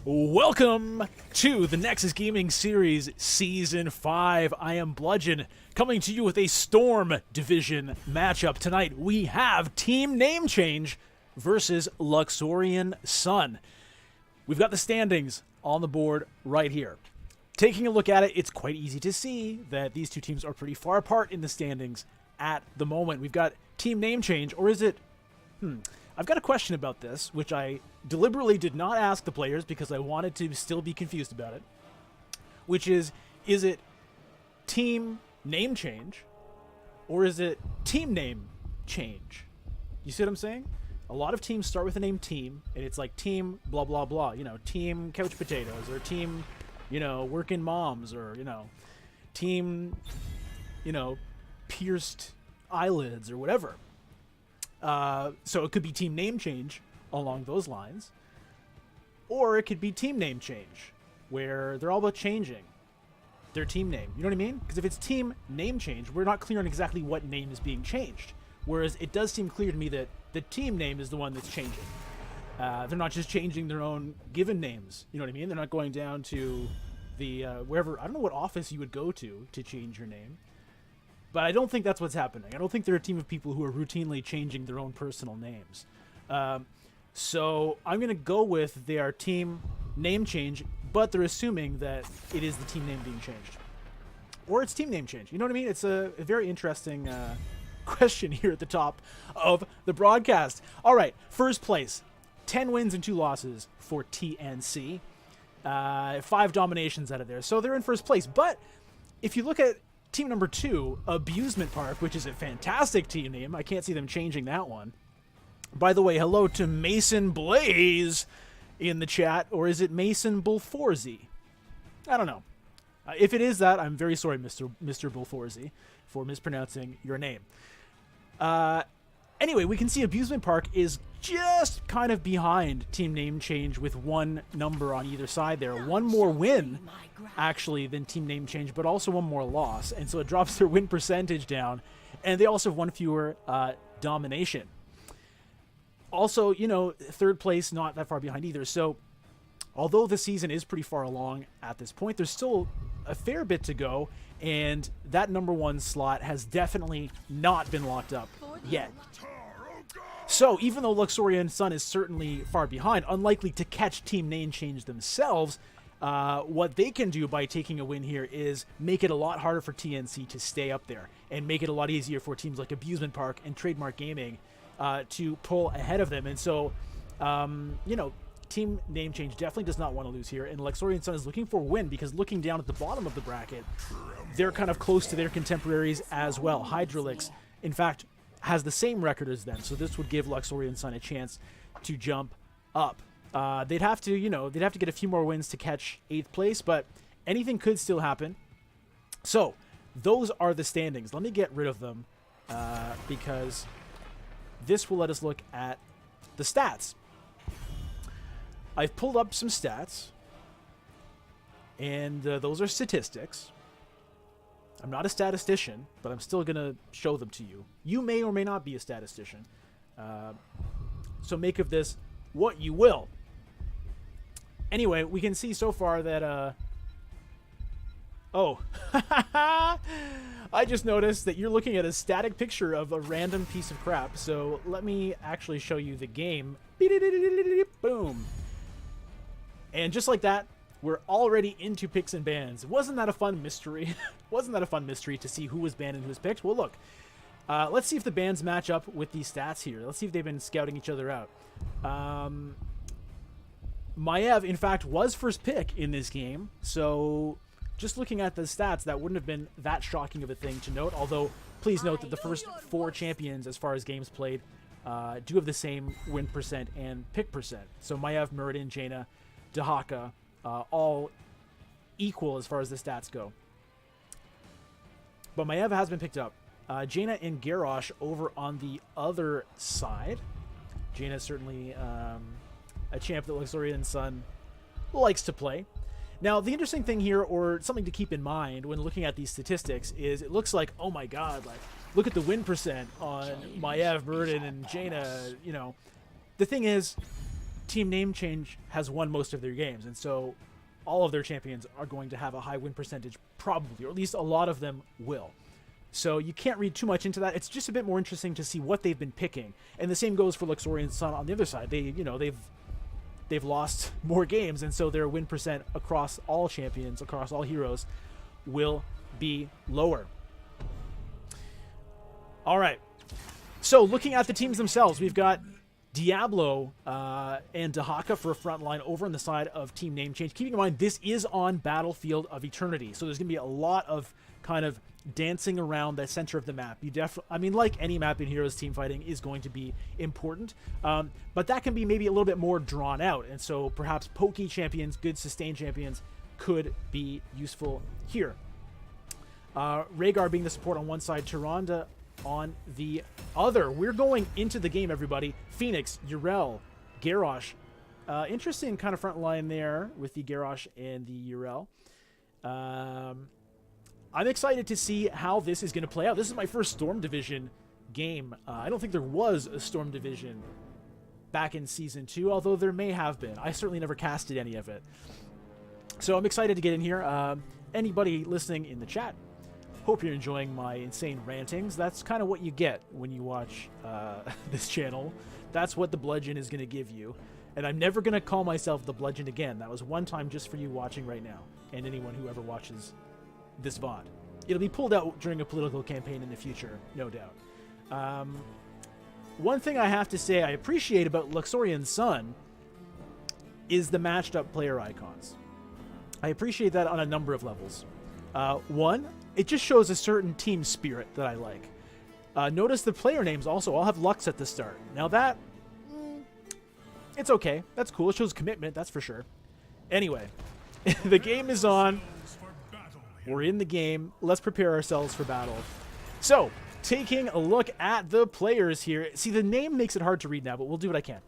Welcome to the Nexus Gaming Series Season 5. I am BLUDGEON, coming to you with a Storm Division matchup. Tonight we have Team Name Change versus Luxorian Sun. We've got the standings on the board right here. Taking a look at it, it's quite easy to see that these two teams are pretty far apart in the standings at the moment. We've got Team Name Change, or is it... I've got a question about this, which I deliberately did not ask the players because I wanted to still be confused about it, which is it Team Name Change, or is it Team Name Change? You see what I'm saying? A lot of teams start with the name Team, and it's like Team blah, blah, blah, you know, Team Couch Potatoes, or Team, you know, Working Moms, or, you know, Team, you know, Pierced Eyelids, or whatever. So it could be Team Name Change along those lines, or it could be Team Name Change, where they're all about changing their team name. You know what I mean? Because if it's Team Name Change, we're not clear on exactly what name is being changed. Whereas it does seem clear to me that the team name is the one that's changing. They're not just changing their own given names. You know what I mean? They're not going down to the wherever. I don't know what office you would go to change your name. But I don't think that's what's happening. I don't think they're a team of people who are routinely changing their own personal names. So I'm going to go with they are Team Name Change, but they're assuming that it is the team name being changed. Or it's Team Name Change. You know what I mean? It's a very interesting question here at the top of the broadcast. All right, first place. 10 wins and 2 losses for TNC. 5 dominations out of there. So they're in first place. But if you look at team number 2, Abusement Park, which is a fantastic team name. I can't see them changing that one. By the way, hello to Mason Blaze in the chat, or is it Mason Bulforzi? I don't know. If it is that, I'm very sorry, Mr. Bulforzi, for mispronouncing your name. Anyway, we can see Abusement Park is just kind of behind Team Name Change with 1 number on either side there. 1 more win, actually, than Team Name Change, but also 1 more loss. And so it drops their win percentage down. And they also have 1 fewer domination. Also, you know, 3rd place, not that far behind either. So although the season is pretty far along at this point, there's still a fair bit to go. And that number 1 slot has definitely not been locked up yet. So even though Luxorian Sun is certainly far behind, unlikely to catch Team Name Change themselves, what they can do by taking a win here is make it a lot harder for TNC to stay up there and make it a lot easier for teams like Abusement Park and Trademark Gaming to pull ahead of them. And so, you know, Team Name Change definitely does not want to lose here, and Luxorian Sun is looking for a win because looking down at the bottom of the bracket, they're kind of close to their contemporaries as well. Hydralix, in fact, has the same record as them, so this would give Luxorian Sun a chance to jump up. They'd have to, you know, they'd have to get a few more wins to catch 8th place, but anything could still happen. So those are the standings. Let me get rid of them because this will let us look at the stats. I've pulled up some stats, and those are statistics. I'm not a statistician, but I'm still going to show them to you. You may or may not be a statistician. So make of this what you will. Anyway, we can see so far that... Oh. I just noticed that you're looking at a static picture of a random piece of crap. So let me actually show you the game. Boom. And just like that, we're already into picks and bans. Wasn't that a fun mystery? Wasn't that a fun mystery to see who was banned and who was picked? Well, look. Let's see if the bans match up with these stats here. Let's see if they've been scouting each other out. Maev, in fact, was first pick in this game. So just looking at the stats, that wouldn't have been that shocking of a thing to note. Although, please note that the first 4 champions, as far as games played, do have the same win percent and pick percent. So Maev, Muradin, Jaina, Dahaka, all equal as far as the stats go. But Maev has been picked up. Jaina and Garrosh over on the other side. Jaina is certainly a champ that Luxorian Sun likes to play. Now, the interesting thing here, or something to keep in mind when looking at these statistics, is it looks like, oh my god, like, look at the win percent on Maev, Muradin, and Jaina, you know. The thing is, Team Name Change has won most of their games, and so all of their champions are going to have a high win percentage, probably, or at least a lot of them will. So you can't read too much into that. It's just a bit more interesting to see what they've been picking, and the same goes for Luxorian Sun on the other side. They've lost more games, and so their win percent across all champions, across all heroes, will be lower. All right. So looking at the teams themselves, we've got Diablo and Dahaka for a front line over on the side of Team Name Change. Keeping in mind, this is on Battlefield of Eternity, so there's going to be a lot of kind of dancing around the center of the map. I mean, like any map in Heroes, team fighting is going to be important, but that can be maybe a little bit more drawn out, and so perhaps pokey champions, good sustain champions, could be useful here. Rhaegar being the support on one side, Tyrande on the other. We're going into the game, everybody. Phoenix, Yrel, Garrosh. Interesting kind of front line there with the Garrosh and the Yrel. I'm excited to see how this is going to play out. This is my first Storm Division game. I don't think there was a Storm Division back in Season 2, although there may have been. I certainly never casted any of it. So I'm excited to get in here. Anybody listening in the chat, hope you're enjoying my insane rantings. That's kind of what you get when you watch this channel. That's what the Bludgeon is going to give you. And I'm never going to call myself the Bludgeon again. That was one time just for you watching right now, and anyone who ever watches this VOD. It'll be pulled out during a political campaign in the future, no doubt. One thing I have to say I appreciate about Luxorian Sun is the matched up player icons. I appreciate that on a number of levels. One, it just shows a certain team spirit that I like. Notice the player names also all have Lux at the start. Now that, it's okay. That's cool. It shows commitment, that's for sure. Anyway, the game is on. We're in the game. Let's prepare ourselves for battle. So, taking a look at the players here. See, the name makes it hard to read now, but we'll do what I can.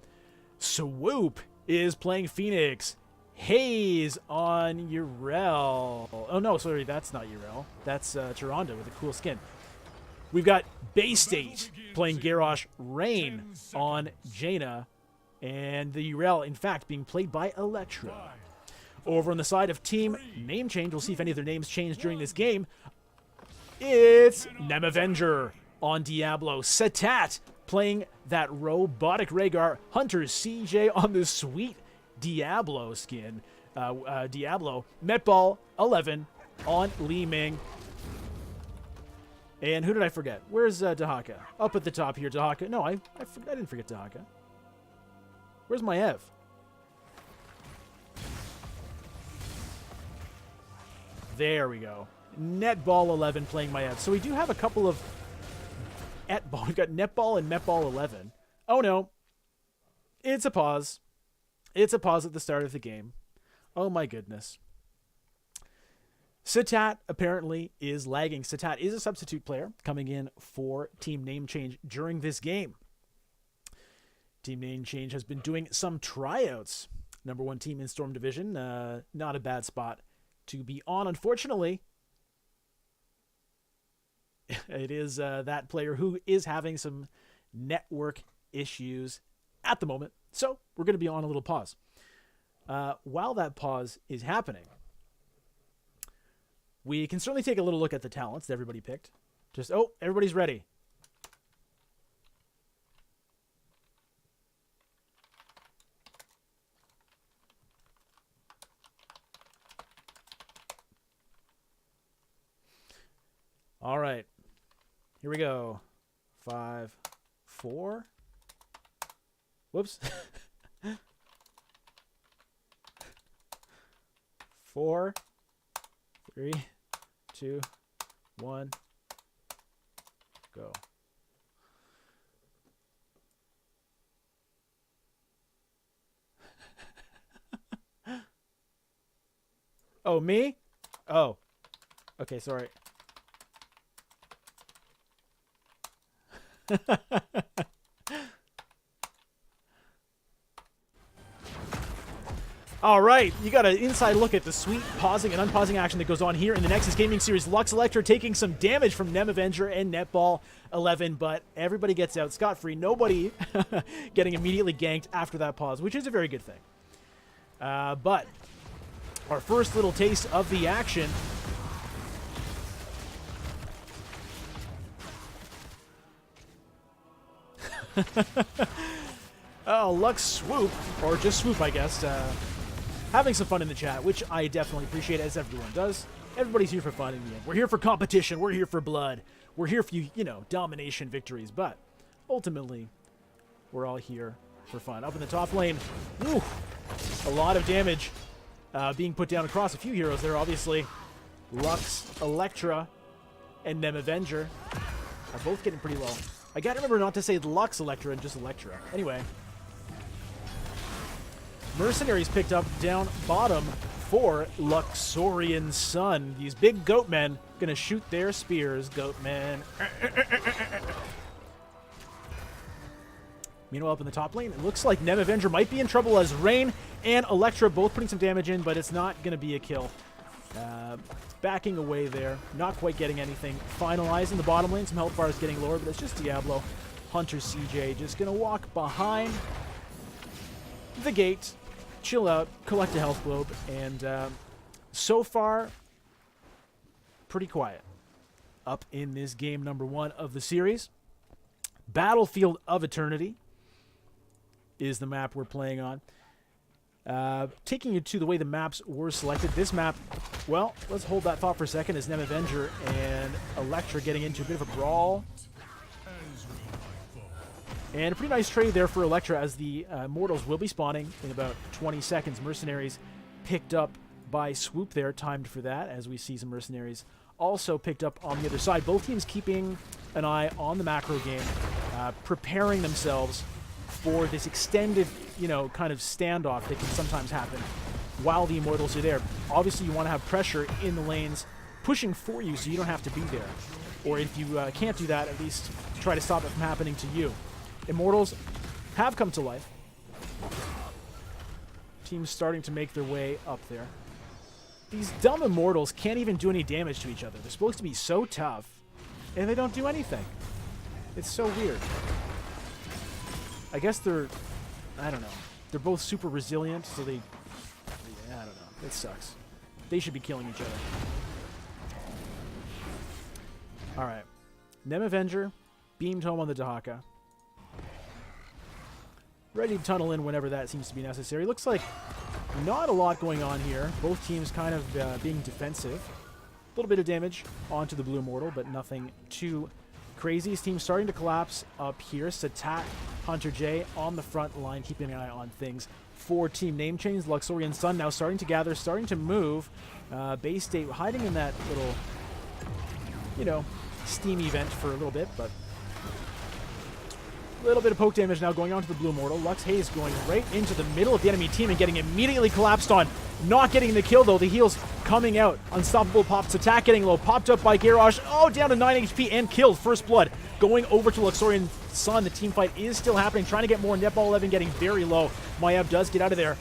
Swoop is playing Phoenix. Haze on Yrel. Oh, no, sorry, that's not Yrel. That's Tyrande with a cool skin. We've got Bay State playing Garrosh. Rain on Jaina. And the Yrel, in fact, being played by Electra. Over on the side of Team Name Change, we'll see if any of their names change during this game. It's Nemavenger on Diablo. Satat playing that robotic Rhaegar. Hunter CJ on the sweet Diablo skin. Diablo. Metball 11 on Li Ming. And who did I forget? Where's Dahaka? Up at the top here, Dahaka. No, I didn't forget Dahaka. Where's my Ev? There we go. Netball 11 playing my Ev. So we do have a couple of Etball. We've got Netball and Metball 11. Oh no. It's a pause. It's a pause at the start of the game. Oh my goodness. Satat apparently is lagging. Satat is a substitute player coming in for Team Name Change during this game. Team Name Change has been doing some tryouts. Number one team in Storm Division. Not a bad spot to be on, unfortunately. It is that player who is having some network issues at the moment. So we're going to be on a little pause. While that pause is happening, we can certainly take a little look at the talents that everybody picked. Everybody's ready. All right, here we go. 5, 4. Whoops. 4, 3, 2, 1, go. Oh, me? Oh, okay, sorry. All right, you got an inside look at the sweet pausing and unpausing action that goes on here in the Nexus Gaming Series. Lux Electra taking some damage from Nem Avenger and Netball 11, but everybody gets out scot-free. Nobody getting immediately ganked after that pause, which is a very good thing. But our first little taste of the action. Oh, Lux Swoop, or just Swoop, I guess. Having some fun in the chat, which I definitely appreciate, as everyone does. Everybody's here for fun in the end. We're here for competition. We're here for blood. We're here for, you know, domination victories. But ultimately, we're all here for fun. Up in the top lane, woo, a lot of damage being put down across a few heroes there. Obviously, Lux, Electra, and Nem Avenger are both getting pretty low. I gotta remember not to say Lux Electra and just Electra. Anyway. Mercenaries picked up down bottom for Luxorian Sun. These big goat men gonna shoot their spears, goat men. Meanwhile, up in the top lane, it looks like Nem Avenger might be in trouble as Rain and Electra both putting some damage in, but it's not gonna be a kill. Backing away there, not quite getting anything. Finalizing the bottom lane, some health bars getting lower, but it's just Diablo. Hunter CJ just gonna walk behind the gate, chill out, collect a health globe, and so far, pretty quiet up in this game number 1 of the series. Battlefield of Eternity is the map we're playing on. Taking you to the way the maps were selected. This map, well, let's hold that thought for a second, as Nem Avenger and Electra getting into a bit of a brawl. And a pretty nice trade there for Electra, as the Immortals will be spawning in about 20 seconds. Mercenaries picked up by Swoop there, timed for that, as we see some Mercenaries also picked up on the other side. Both teams keeping an eye on the macro game, preparing themselves for this extended, you know, kind of standoff that can sometimes happen while the Immortals are there. Obviously, you want to have pressure in the lanes pushing for you so you don't have to be there. Or if you can't do that, at least try to stop it from happening to you. Immortals have come to life. Teams starting to make their way up there. These dumb Immortals can't even do any damage to each other. They're supposed to be so tough, and they don't do anything. It's so weird. I guess they're, I don't know. They're both super resilient, so they, I don't know. It sucks. They should be killing each other. All right. Nem Avenger beamed home on the Dahaka. Ready to tunnel in whenever that seems to be necessary. Looks like not a lot going on here. Both teams kind of being defensive. A little bit of damage onto the Blue Immortal, but nothing too crazy. His team's starting to collapse up here. Satat, Hunter J on the front line, keeping an eye on things for team name change. Luxorian Sun now starting to gather, starting to move. Bay State hiding in that little, you know, Steam event for a little bit, but a little bit of poke damage now going on to the Blue Immortal. Lux Haze going right into the middle of the enemy team and getting immediately collapsed on. Not getting the kill, though. The heals coming out. Unstoppable pops. Attack getting low. Popped up by Garrosh. Oh, down to 9 HP and killed. First blood going over to Luxorian Sun. The team fight is still happening. Trying to get more. Netball 11 getting very low. Mayab does get out of there.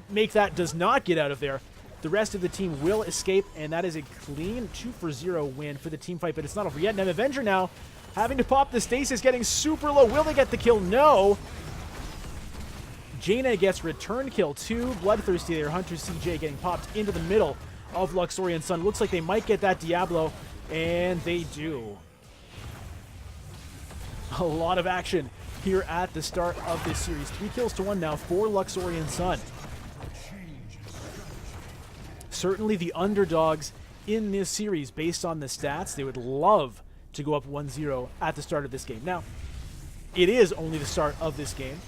Make that does not get out of there. The rest of the team will escape, and that is a clean 2-for-0 win for the team fight, but it's not over yet. Nem Avenger now having to pop the stasis, getting super low. Will they get the kill? No. Jaina gets return kill. 2 bloodthirsty there. Hunter CJ getting popped into the middle of Luxorian Sun. Looks like they might get that Diablo, and they do. A lot of action here at the start of this series. 3 kills to 1 now for Luxorian Sun. Certainly the underdogs in this series based on the stats. They would love to go up 1-0 at the start of this game. Now, it is only the start of this game,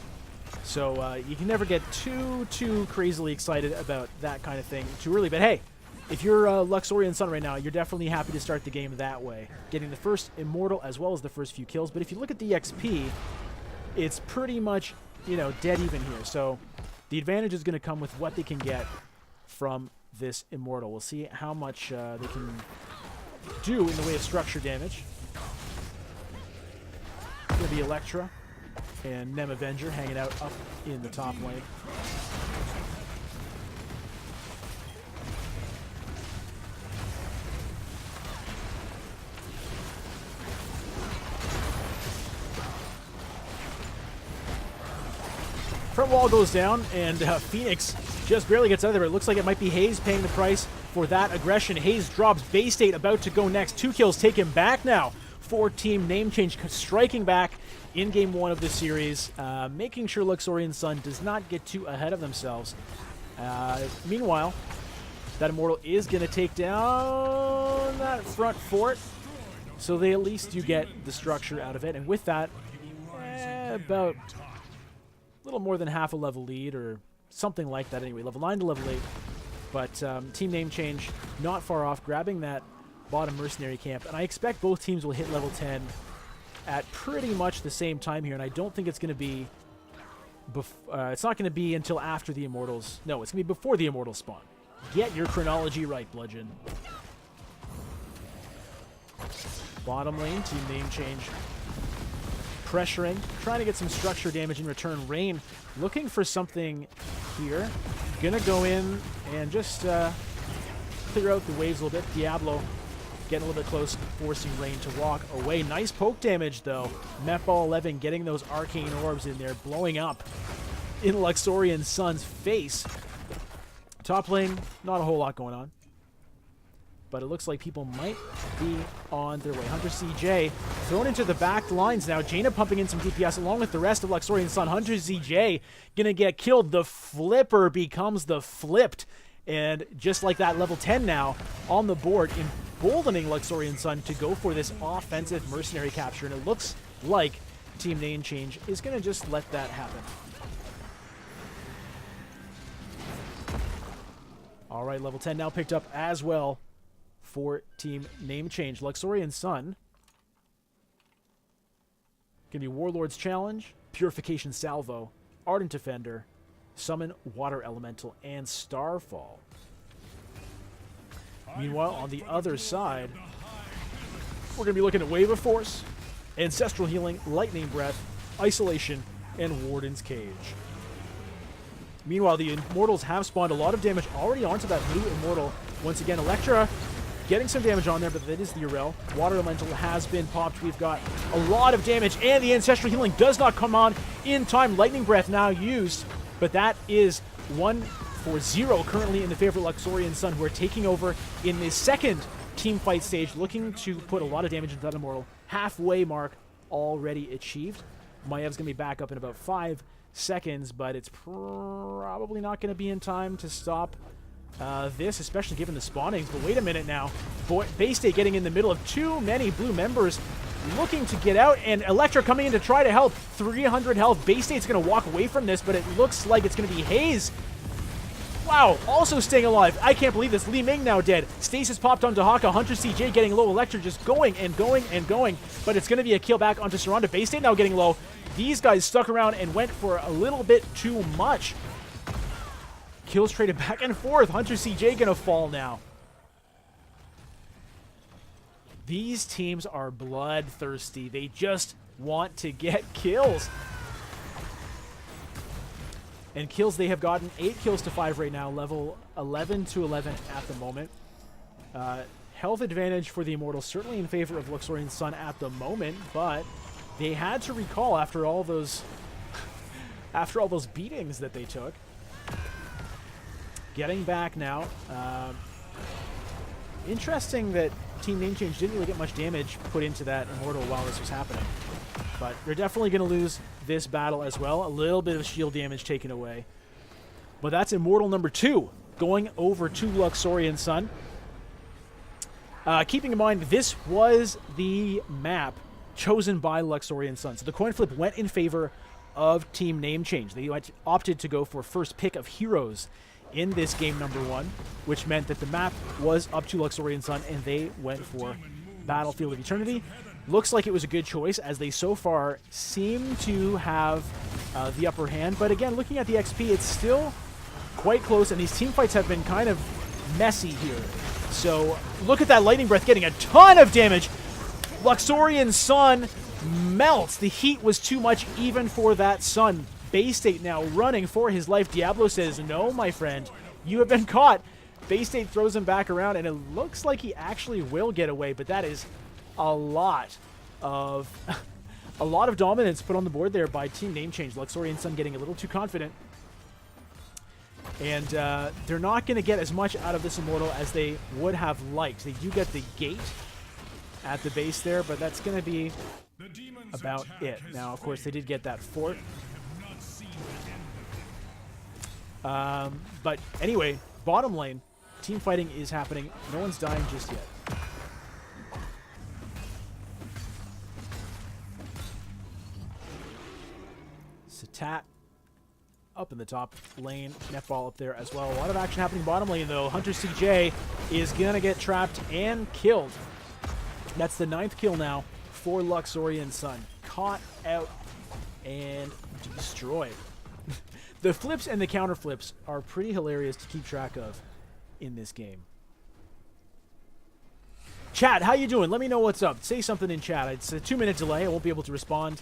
so you can never get too crazily excited about that kind of thing too early. But hey, if you're Luxorian Sun right now, you're definitely happy to start the game that way, getting the first Immortal as well as the first few kills. But if you look at the XP, it's pretty much, you know, dead even here. So the advantage is going to come with what they can get from this Immortal. We'll see how much they can do in the way of structure damage. Going to be Electra and Nem Avenger hanging out up in the top lane. Front wall goes down, and Phoenix just barely gets out of there. It looks like it might be Hayes paying the price for that aggression. Hayes drops. Bay State about to go next. 2 kills take him back now for Team Name Change, striking back in Game 1 of the series, making sure Luxorian Sun does not get too ahead of themselves. Meanwhile, that Immortal is going to take down that front fort, so they at least do get the structure out of it. And with that, about a little more than half a level lead, or something like that anyway, level 9 to level 8. But Team Name Change not far off, grabbing that bottom mercenary camp. And I expect both teams will hit level 10 at pretty much the same time here, and I don't think it's going to be... it's not going to be until after the Immortals. No, it's going to be before the Immortals spawn. Get your chronology right, Bludgeon. Bottom lane, Team Name Change pressuring, trying to get some structure damage in return. Rain looking for something here. Gonna go in and just clear out the waves a little bit. Diablo getting a little bit close, forcing Rain to walk away. Nice poke damage, though. Metball 11 getting those arcane orbs in there, blowing up in Luxorian Sun's face. Top lane, not a whole lot going on, but it looks like people might be on their way. Hunter CJ thrown into the back lines now. Jaina pumping in some DPS along with the rest of Luxorian Sun. Hunter CJ gonna get killed. The flipper becomes the flipped. And just like that, level 10 now on the board, emboldening Luxorian Sun to go for this offensive mercenary capture. And it looks like Team Name Change is gonna just let that happen. All right, level 10 now picked up as well for Team Name Change. Luxorian Sun. Gonna be Warlord's Challenge, Purification Salvo, Ardent Defender, Summon Water Elemental, and Starfall. Meanwhile, on the other side, we're gonna be looking at Wave of Force, Ancestral Healing, Lightning Breath, Isolation, and Warden's Cage. Meanwhile, the Immortals have spawned a lot of damage already onto that blue Immortal. Once again, Electra getting some damage on there, but that is the Urel. Water Elemental has been popped. We've got a lot of damage, and the Ancestral Healing does not come on in time. Lightning Breath now used, but that is 1-0 currently in the favor of Luxorian Sun, who are taking over in the second team fight stage, looking to put a lot of damage into that Immortal. Halfway mark already achieved. Maev's going to be back up in about 5 seconds, but it's probably not going to be in time to stop this, especially given the spawnings. But wait a minute now. Bay State getting in the middle of too many blue members looking to get out, and Electra coming in to try to help. 300 health. Bay State's going to walk away from this, but it looks like it's going to be Hayes. Wow, also staying alive. I can't believe this. Li Ming now dead. Stasis popped onto Haka. Hunter CJ getting low. Electra just going and going and going, but it's going to be a kill back onto Saranda. Bay State now getting low. These guys stuck around and went for a little bit too much. Kills traded back and forth. Hunter CJ gonna fall now. These teams are bloodthirsty. They just want to get kills. And kills they have gotten 8 kills to 5 right now. Level 11 to 11 at the moment. Health advantage for the Immortals, certainly in favor of Luxorian Sun at the moment, but they had to recall after all those beatings that they took. Getting back now. Interesting that Team Name Change didn't really get much damage put into that Immortal while this was happening. But they're definitely going to lose this battle as well. A little bit of shield damage taken away. But that's Immortal number 2 going over to Luxorian Sun. Keeping in mind, this was the map chosen by Luxorian Sun. So the coin flip went in favor of Team Name Change. They opted to go for first pick of heroes in this game number 1, which meant that the map was up to Luxorian Sun, and they went for Battlefield of Eternity. Looks like it was a good choice, as they so far seem to have the upper hand. But again, looking at the XP, it's still quite close, and these team fights have been kind of messy here. So look at that Lightning Breath getting a ton of damage. Luxorian Sun melts. The heat was too much even for that Sun. Bay State now running for his life. Diablo says, no, my friend, you have been caught. Bay State throws him back around, and it looks like he actually will get away, but that is a lot of A lot of dominance put on the board there by Team Name Change. Luxorian Sun getting a little too confident. And they're not going to get as much out of this Immortal as they would have liked. They do get the gate at the base there, but that's going to be about it. Now, of course, they did get that fort. But anyway, bottom lane, team fighting is happening. No one's dying just yet. Satat up in the top lane. Netball up there as well. A lot of action happening bottom lane, though. Hunter CJ is going to get trapped and killed. That's the 9th kill now for Luxorian Sun. Caught out and destroyed. The flips and the counter flips are pretty hilarious to keep track of in this game. Chat, how you doing? Let me know what's up. Say something in chat. It's a 2-minute delay. I won't be able to respond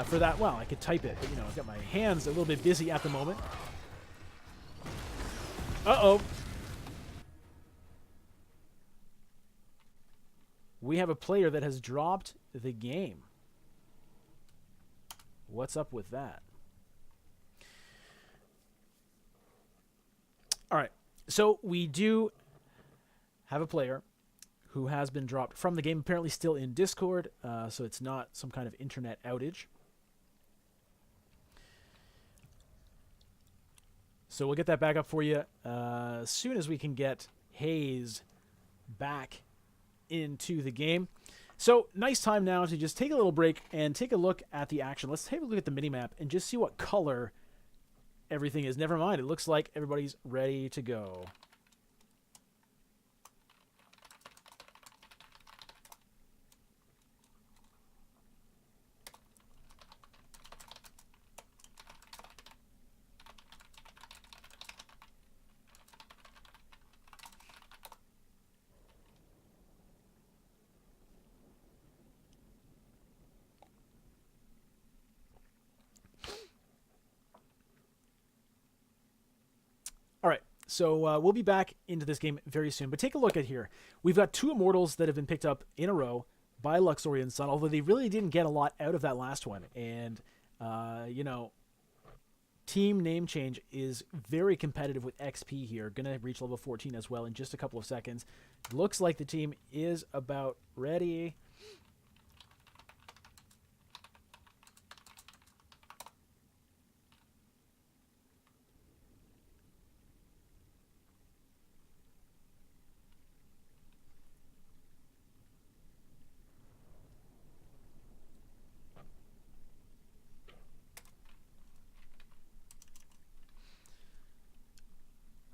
for that. Well, I could type it, but you know, I've got my hands a little bit busy at the moment. Uh-oh. We have a player that has dropped the game. What's up with that? All right, so we do have a player who has been dropped from the game, apparently still in Discord, so it's not some kind of internet outage. So we'll get that back up for you as soon as we can get Hayes back into the game. So nice time now to just take a little break and take a look at the action. Let's take a look at the minimap and just see what color everything is. Never mind, it looks like everybody's ready to go. All right, so we'll be back into this game very soon. But take a look at here. We've got 2 Immortals that have been picked up in a row by Luxorian Sun, although they really didn't get a lot out of that last one. And, you know, Team Name Change is very competitive with XP here. Going to reach level 14 as well in just a couple of seconds. Looks like the team is about ready.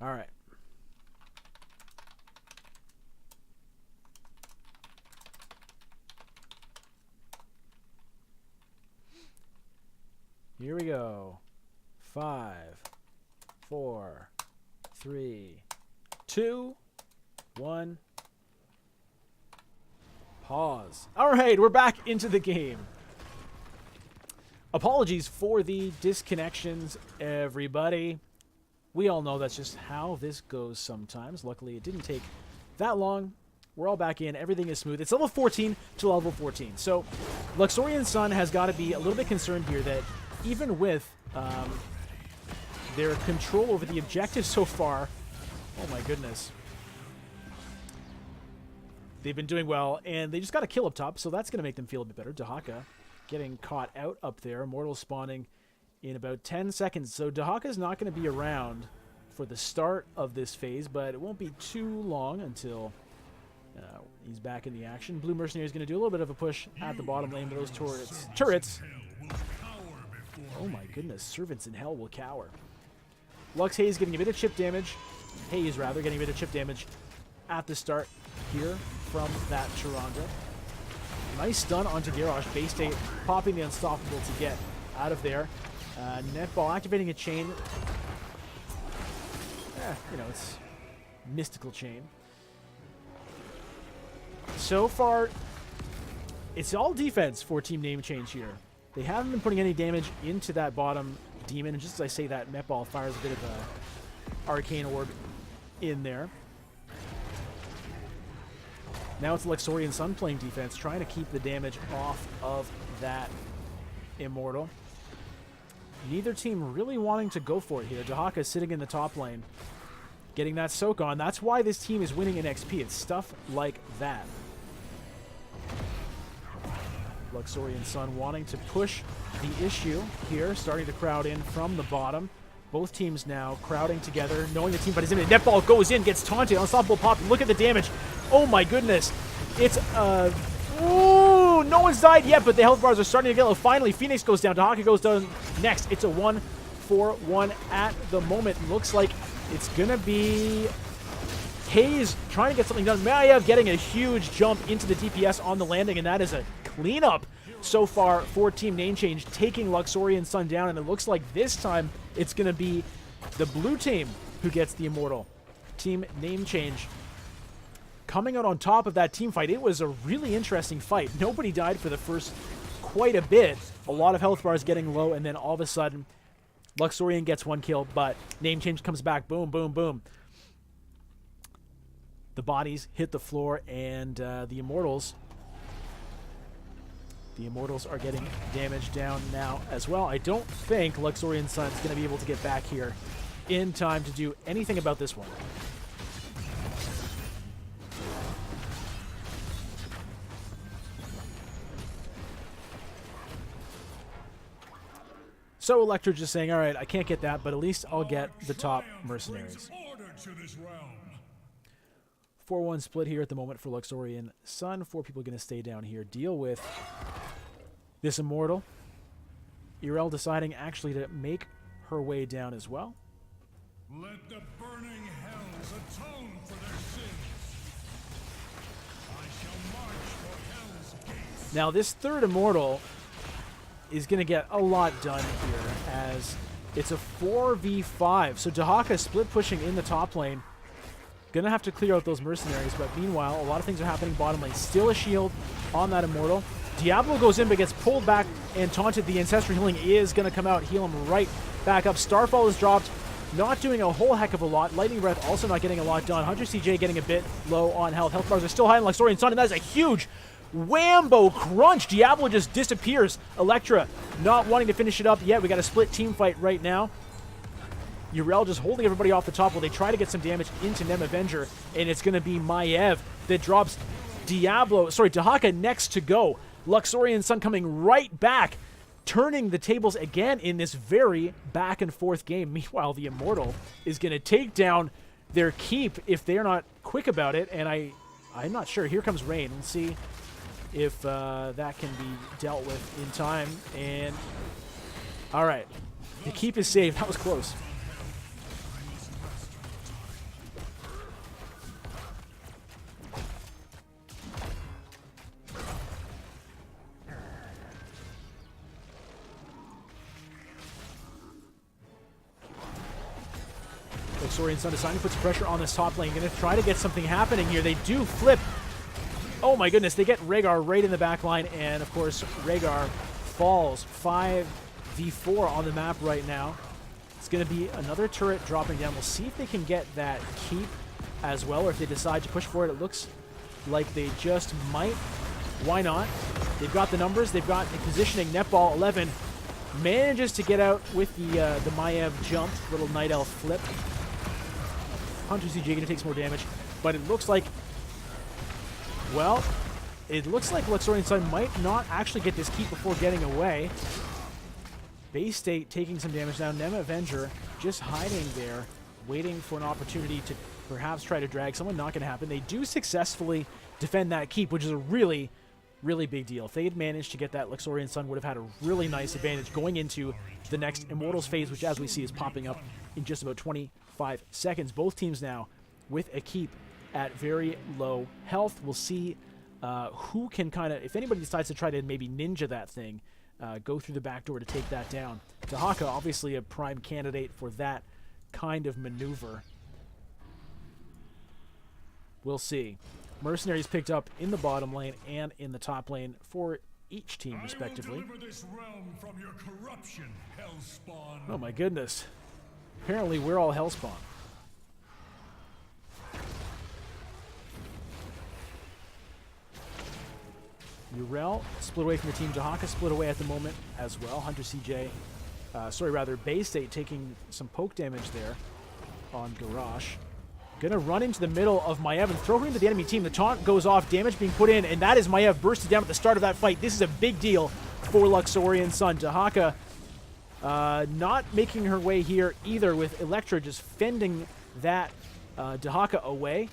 All right. Here we go. 5, 4, 3, 2, 1. Pause. All right, we're back into the game. Apologies for the disconnections, everybody. We all know that's just how this goes sometimes. Luckily, it didn't take that long. We're all back in. Everything is smooth. It's level 14 to level 14. So Luxorian Sun has got to be a little bit concerned here that even with their control over the objective so far, oh my goodness, they've been doing well, and they just got a kill up top, so that's going to make them feel a bit better. Dahaka getting caught out up there. Immortal spawning in about 10 seconds. So Dahaka's not going to be around for the start of this phase, but it won't be too long until he's back in the action. Blue Mercenary is going to do a little bit of a push at the bottom lane, but those turrets. Oh my goodness, Servants in Hell will cower. Lux Hayes getting a bit of chip damage. Hayes, rather, getting a bit of chip damage at the start here from that Tyrande. Nice stun onto Garrosh. Base state popping the Unstoppable to get out of there. Netball activating a chain. You know, it's mystical chain. So far, it's all defense for Team Name Change here. They haven't been putting any damage into that bottom demon, and just as I say that, Netball fires a bit of a arcane orb in there. Now it's Luxorian Sun playing defense, trying to keep the damage off of that Immortal. Neither team really wanting to go for it here. Dahaka is sitting in the top lane, getting that soak on. That's why this team is winning in XP. It's stuff like that. Luxorian Sun wanting to push the issue here, starting to crowd in from the bottom. Both teams now crowding together, knowing the team fight is in. Netball goes in, gets taunted. Unstoppable pop. Look at the damage. Oh my goodness. It's ooh, no one's died yet, but the health bars are starting to get low. Finally, Phoenix goes down. Dahaka goes down next. It's a 1-4-1 at the moment. Looks like it's going to be Hayes trying to get something done. Maiev getting a huge jump into the DPS on the landing, and that is a cleanup so far for Team Name Change, taking Luxorian Sun down, and it looks like this time it's going to be the blue team who gets the Immortal. Team Name Change coming out on top of that team fight. It was a really interesting fight. Nobody died for the first quite a bit. A lot of health bars getting low, and then all of a sudden, Luxorian gets one kill, but Name Change comes back. Boom, boom, boom. The bodies hit the floor, and the Immortals are getting damage down now as well. I don't think Luxorian Sun is going to be able to get back here in time to do anything about this one. So Electra just saying, all right, I can't get that, but at least I'll get the top mercenaries. 4-1 split here at the moment for Luxorian Sun. 4 people going to stay down here, deal with this Immortal. Irel deciding actually to make her way down as well. Let the burning hells atone for their sins. I shall march for hell's gates. Now this third Immortal is going to get a lot done here, as it's a 4v5. So Dahaka split pushing in the top lane. Going to have to clear out those mercenaries, but meanwhile, a lot of things are happening bottom lane. Still a shield on that Immortal. Diablo goes in but gets pulled back and taunted. The Ancestral Healing is going to come out, heal him right back up. Starfall is dropped, not doing a whole heck of a lot. Lightning Breath also not getting a lot done. Hunter CJ getting a bit low on health. Health bars are still high on Luxorian Sun, and that is a huge Whambo crunch. Diablo just disappears. Electra not wanting to finish it up yet. We got a split team fight right now. Urel just holding everybody off the top while they try to get some damage into Nem Avenger, and it's going to be Maiev that drops Dahaka next to go. Luxorian Sun coming right back, turning the tables again in this very back and forth game. Meanwhile, the Immortal is going to take down their keep if they're not quick about it, and I'm not sure. Here comes Rain. We'll see if that can be dealt with in time. And all right, the keep is saved. That was close. Luxorian Sun deciding to put some pressure on this top lane. Going to try to get something happening here. They do flip. Oh my goodness, they get Rhaegar right in the back line, and of course, Rhaegar falls. 5v4 on the map right now. It's going to be another turret dropping down. We'll see if they can get that keep as well, or if they decide to push for it. It looks like they just might. Why not? They've got the numbers. They've got the positioning. Netball 11 manages to get out with the Maiev jump. Little Night Elf flip. Hunter CJ going to take some more damage, but it looks like, well, it looks like Luxorian Sun might not actually get this keep before getting away. Bay State taking some damage now. Nem Avenger just hiding there, waiting for an opportunity to perhaps try to drag someone. Not going to happen. They do successfully defend that keep, which is a really, really big deal. If they had managed to get that, Luxorian Sun would have had a really nice advantage going into the next Immortals phase, which, as we see, is popping up in just about 25 seconds. Both teams now with a keep at very low health. We'll see who can kind of, if anybody decides to try to maybe ninja that thing, go through the back door to take that down. Dahaka, obviously a prime candidate for that kind of maneuver. We'll see. Mercenaries picked up in the bottom lane and in the top lane for each team, respectively. This realm from your corruption, Hellspawn. Oh my goodness. Apparently we're all Hellspawn. Urel split away from the team. Dahaka split away at the moment as well. Hunter CJ, Bay State taking some poke damage there on Garrosh. Gonna run into the middle of Maiev and throw her into the enemy team. The taunt goes off, damage being put in, and that is Maiev bursted down at the start of that fight. This is a big deal for Luxorian Sun. Dahaka not making her way here either, with Electra just fending that Dahaka away.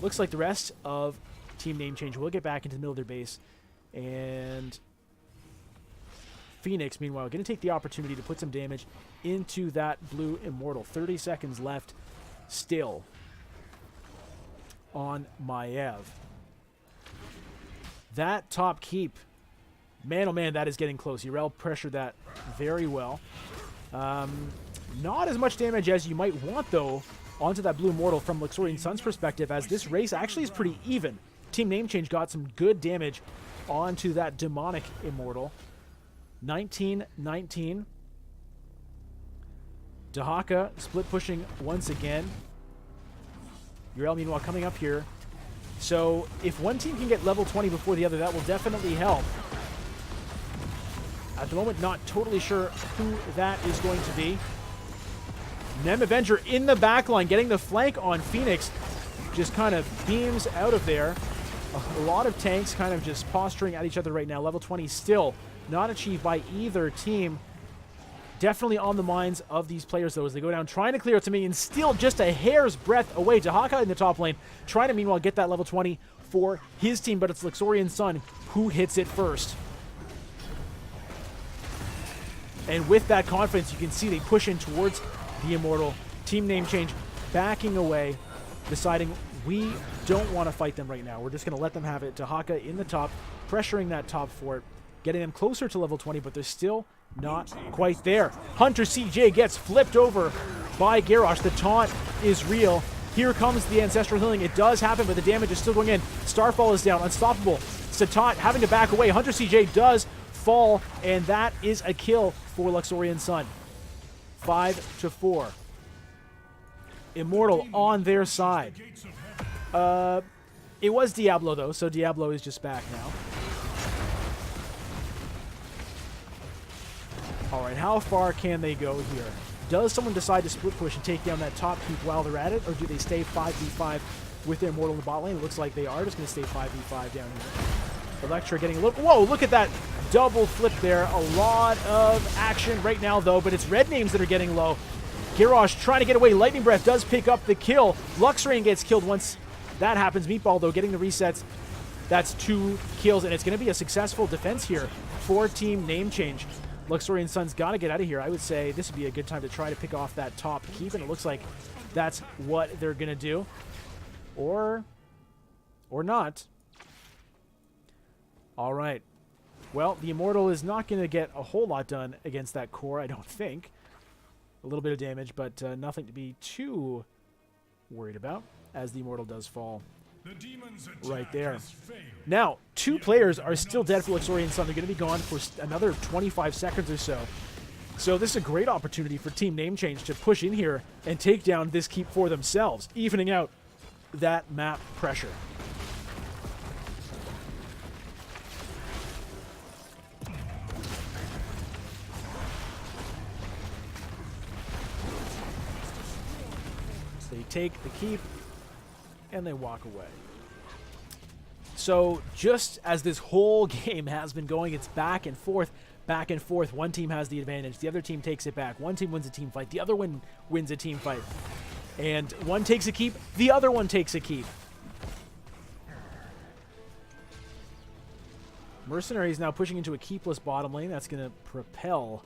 Looks like the rest of Team Name Change will get back into the middle of their base. And Phoenix, meanwhile, going to take the opportunity to put some damage into that blue Immortal. 30 seconds left still on Maiev. That top keep, man, oh man, that is getting close. Urel pressured that very well. Not as much damage as you might want, though, onto that blue Immortal from Luxorian Sun's perspective, as this race actually is pretty even. Team Name Change got some good damage onto that demonic Immortal. 19-19. Dahaka split pushing once again. Urel, meanwhile, coming up here. So if one team can get level 20 before the other, that will definitely help. At the moment, not totally sure who that is going to be. Nem Avenger in the backline, getting the flank on Phoenix. Just kind of beams out of there. A lot of tanks kind of just posturing at each other right now. Level 20 still not achieved by either team. Definitely on the minds of these players, though, as they go down, trying to clear out to me, and still just a hair's breadth away. Dahaka in the top lane, trying to, meanwhile, get that level 20 for his team, but it's Luxorian Sun who hits it first. And with that confidence, you can see they push in towards the Immortal. Team Name Change backing away, deciding we don't want to fight them right now. We're just going to let them have it. Dahaka in the top, pressuring that top fort, getting them closer to level 20, but they're still not quite there. Hunter CJ gets flipped over by Garrosh. The taunt is real. Here comes the Ancestral Healing. It does happen, but the damage is still going in. Starfall is down. Unstoppable. Satat having to back away. Hunter CJ does fall, and that is a kill for Luxorian Sun. 5-4. Immortal on their side. It was Diablo, though, so Diablo is just back now. All right, how far can they go here? Does someone decide to split push and take down that top keep while they're at it, or do they stay 5v5 with their Immortal in the bot lane? It looks like they are just going to stay 5v5 down here. Electra getting a little... Whoa, look at that double flip there. A lot of action right now, though, but it's red names that are getting low. Garrosh trying to get away. Lightning Breath does pick up the kill. Luxorian gets killed once that happens. Meatball, though, getting the resets. That's 2 kills, and it's going to be a successful defense here for Team Name Change. Luxorian Sun's got to get out of here. I would say this would be a good time to try to pick off that top keep, and it looks like that's what they're going to do. Or not. All right. Well, the Immortal is not going to get a whole lot done against that core, I don't think. A little bit of damage, but nothing to be too worried about, as the Immortal does fall right there. Now, 2 players are still dead for Luxorian Sun. They're going to be gone for another 25 seconds or so. So this is a great opportunity for Team Name Change to push in here and take down this keep for themselves, evening out that map pressure. They take the keep, and they walk away. So just as this whole game has been going, it's back and forth, back and forth. One team has the advantage. The other team takes it back. One team wins a team fight. The other one wins a team fight. And one takes a keep. The other one takes a keep. Mercenaries now pushing into a keepless bottom lane. That's going to propel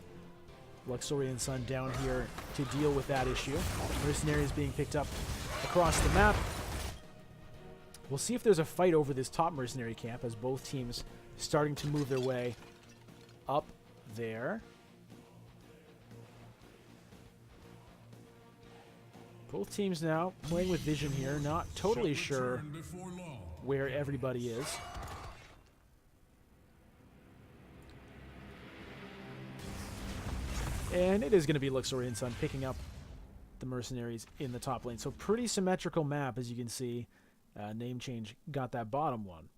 Luxorian Sun down here to deal with that issue. Mercenaries being picked up across the map. We'll see if there's a fight over this top mercenary camp, as both teams starting to move their way up there. Both teams now playing with vision here, not totally sure where everybody is. And it is going to be Luxorian Sun picking up the mercenaries in the top lane. So pretty symmetrical map, as you can see. Name Change got that bottom one.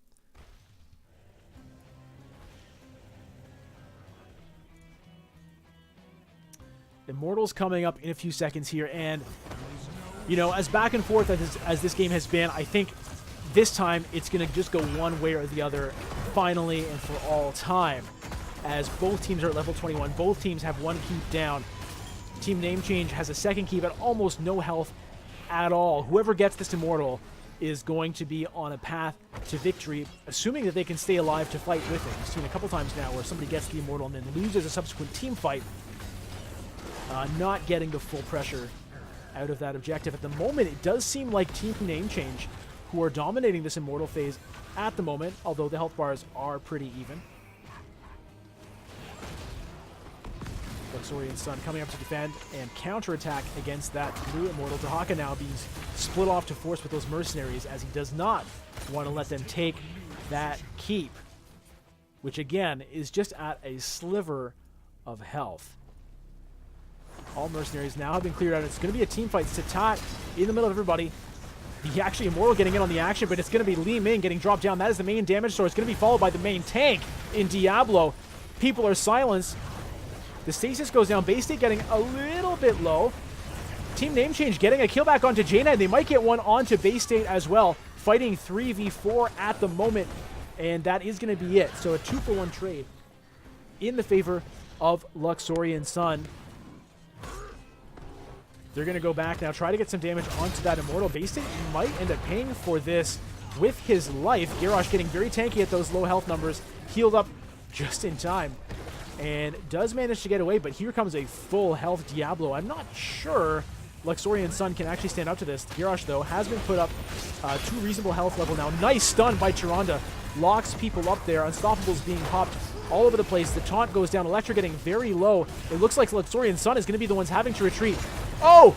Immortals coming up in a few seconds here, and you know, as back and forth as this game has been, I think this time it's going to just go one way or the other, finally and for all time, as both teams are at level 21. Both teams have one keep down. Team Name Change has a second keep at almost no health at all. Whoever gets this Immortal is going to be on a path to victory, assuming that they can stay alive to fight with it. We've seen a couple times now where somebody gets the Immortal and then loses a subsequent team fight, not getting the full pressure out of that objective. At the moment, it does seem like Team Name Change, who are dominating this Immortal phase at the moment, although the health bars are pretty even. Luxorian Sun coming up to defend and counterattack against that blue Immortal. Dahaka now being split off to force with those mercenaries, as he does not want to let them take that keep, which again is just at a sliver of health. All mercenaries now have been cleared out. It's going to be a team fight. Sitat in the middle of everybody. The actually Immortal getting in on the action, but it's going to be Li Ming getting dropped down. That is the main damage source. It's going to be followed by the main tank in Diablo. People are silenced. The stasis goes down. Bay State getting a little bit low. Team Name Change getting a kill back onto Jaina, and they might get one onto Bay State as well. Fighting 3v4 at the moment, and that is going to be it. So a 2-for-1 trade in the favor of Luxorian Sun. They're going to go back now, try to get some damage onto that Immortal. Bay State might end up paying for this with his life. Garrosh getting very tanky at those low health numbers, healed up just in time, and does manage to get away, but here comes a full health Diablo. I'm not sure Luxorian Sun can actually stand up to this. Garrosh, though, has been put up to reasonable health level now. Nice stun by Tyrande. Locks people up there. Unstoppables being popped all over the place. The taunt goes down. Electra getting very low. It looks like Luxorian Sun is going to be the ones having to retreat. Oh!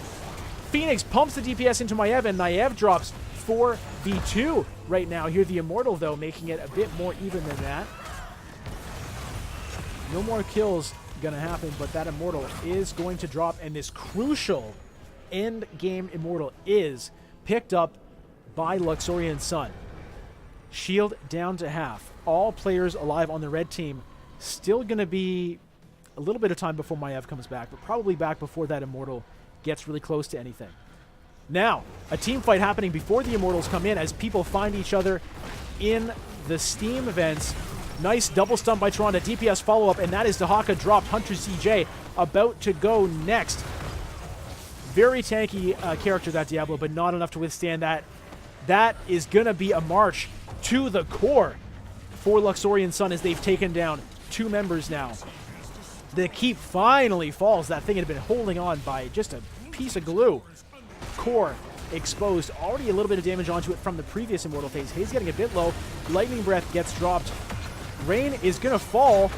Phoenix pumps the DPS into Maiev, and Maiev drops 4v2 right now. Here the Immortal, though, making it a bit more even than that. No more kills going to happen, but that Immortal is going to drop, and this crucial end game Immortal is picked up by Luxorian Sun. Shield down to half. All players alive on the red team. Still going to be a little bit of time before Maiev comes back, but probably back before that Immortal gets really close to anything. Now, a team fight happening before the Immortals come in as people find each other in the Steam events. Nice double stun by Tyrande, DPS follow-up, and that is Dahaka dropped. Hunter CJ about to go next. Very tanky character, that Diablo, but not enough to withstand that. That is going to be a march to the core for Luxorian Sun as they've taken down 2 members now. The keep finally falls. That thing had been holding on by just a piece of glue. Core exposed. Already a little bit of damage onto it from the previous Immortal phase. Haze getting a bit low. Lightning Breath gets dropped. Rain is going to fall.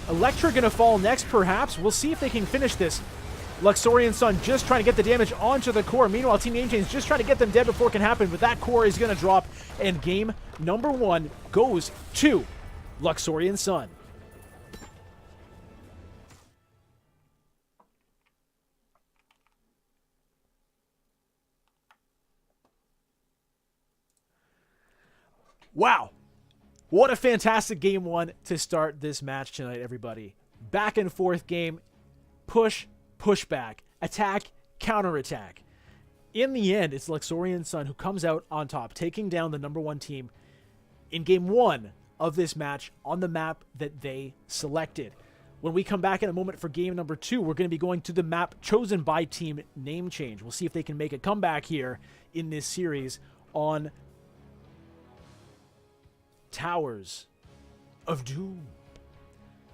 Electra going to fall next, perhaps. We'll see if they can finish this. Luxorian Sun just trying to get the damage onto the core. Meanwhile, Team Name Change just trying to get them dead before it can happen, but that core is going to drop, and game number 1 goes to Luxorian Sun. Wow. What a fantastic game 1 to start this match tonight, everybody. Back and forth game. Push, push back. Attack, counterattack. In the end, it's Luxorian Sun who comes out on top, taking down the number 1 team in game 1 of this match on the map that they selected. When we come back in a moment for game number 2, we're going to be going to the map chosen by Team Name Change. We'll see if they can make a comeback here in this series on Towers of Doom.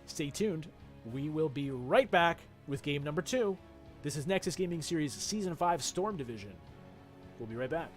Stay tuned. We will be right back with game number 2. This is Nexus Gaming Series Season 5 Storm Division. We'll be right back.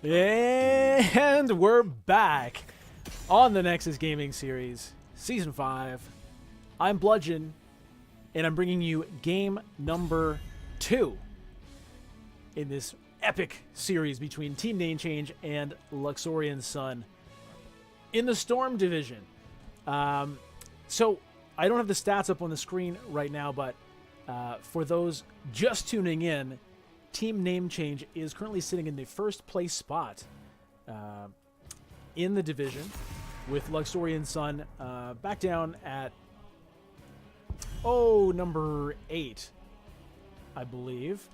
And we're back on the Nexus Gaming Series, Season 5. I'm Bludgeon, and I'm bringing you game number 2 in this epic series between Team Name Change and Luxorian Sun in the Storm Division. So, I don't have the stats up on the screen right now, but for those just tuning in, Team Name Change is currently sitting in the first place spot in the division, with Luxorian Sun back down at, number 8, I believe.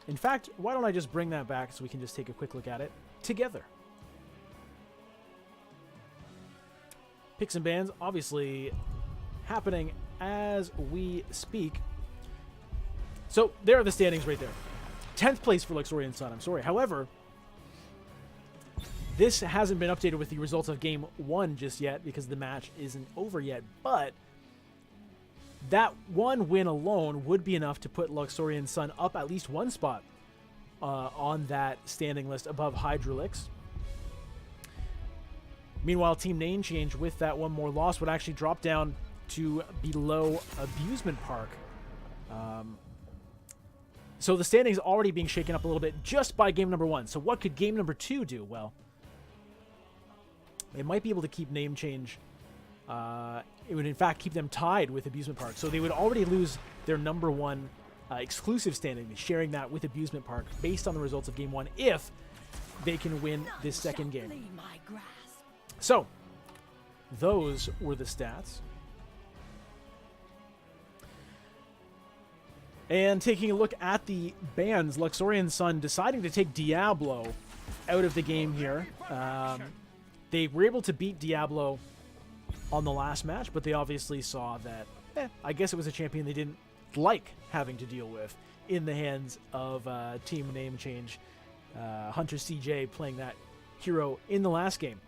In fact, why don't I just bring that back so we can just take a quick look at it together. Picks and bans, obviously happening as we speak. So, there are the standings right there. 10th place for Luxorian Sun, I'm sorry. However, this hasn't been updated with the results of Game 1 just yet because the match isn't over yet. But that one win alone would be enough to put Luxorian Sun up at least one spot on that standing list above Hydralix. Meanwhile, Team Name Change with that one more loss would actually drop down to below Abusement Park. So the standings already being shaken up a little bit just by game number 1. So what could game number 2 do? Well, it might be able to keep Name Change. It would, in fact, keep them tied with Abusement Park. So they would already lose their number 1 exclusive standing, sharing that with Abusement Park based on the results of game 1 if they can win this second game. So, those were the stats. And taking a look at the bans, Luxorian Sun deciding to take Diablo out of the game here. They were able to beat Diablo on the last match, but they obviously saw that, I guess it was a champion they didn't like having to deal with in the hands of Team Name Change. Hunter CJ playing that hero in the last game.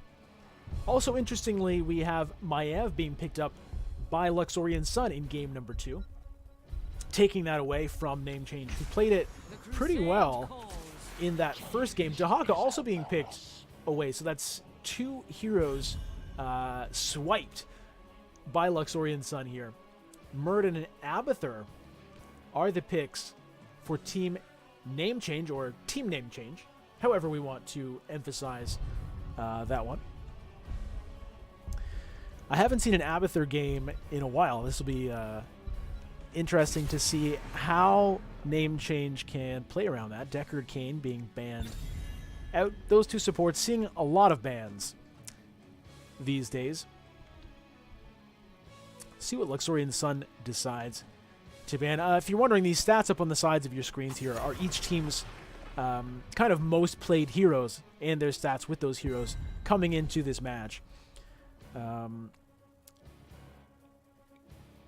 Also, interestingly, we have Maev being picked up by Luxorian Sun in game number 2. Taking that away from Name Change, who played it pretty well in that first game. Dahaka also being picked away, so that's 2 heroes swiped by Luxorian Sun here. Murden and Abathur are the picks for Team Name Change, or Team Name Change, however we want to emphasize that one. I haven't seen an Abathur game in a while. This will be interesting to see how Name Change can play around that. Deckard Cain being banned out. Those 2 supports seeing a lot of bans these days. See what Luxorian Sun decides to ban. If you're wondering, these stats up on the sides of your screens here are each team's kind of most played heroes and their stats with those heroes coming into this match.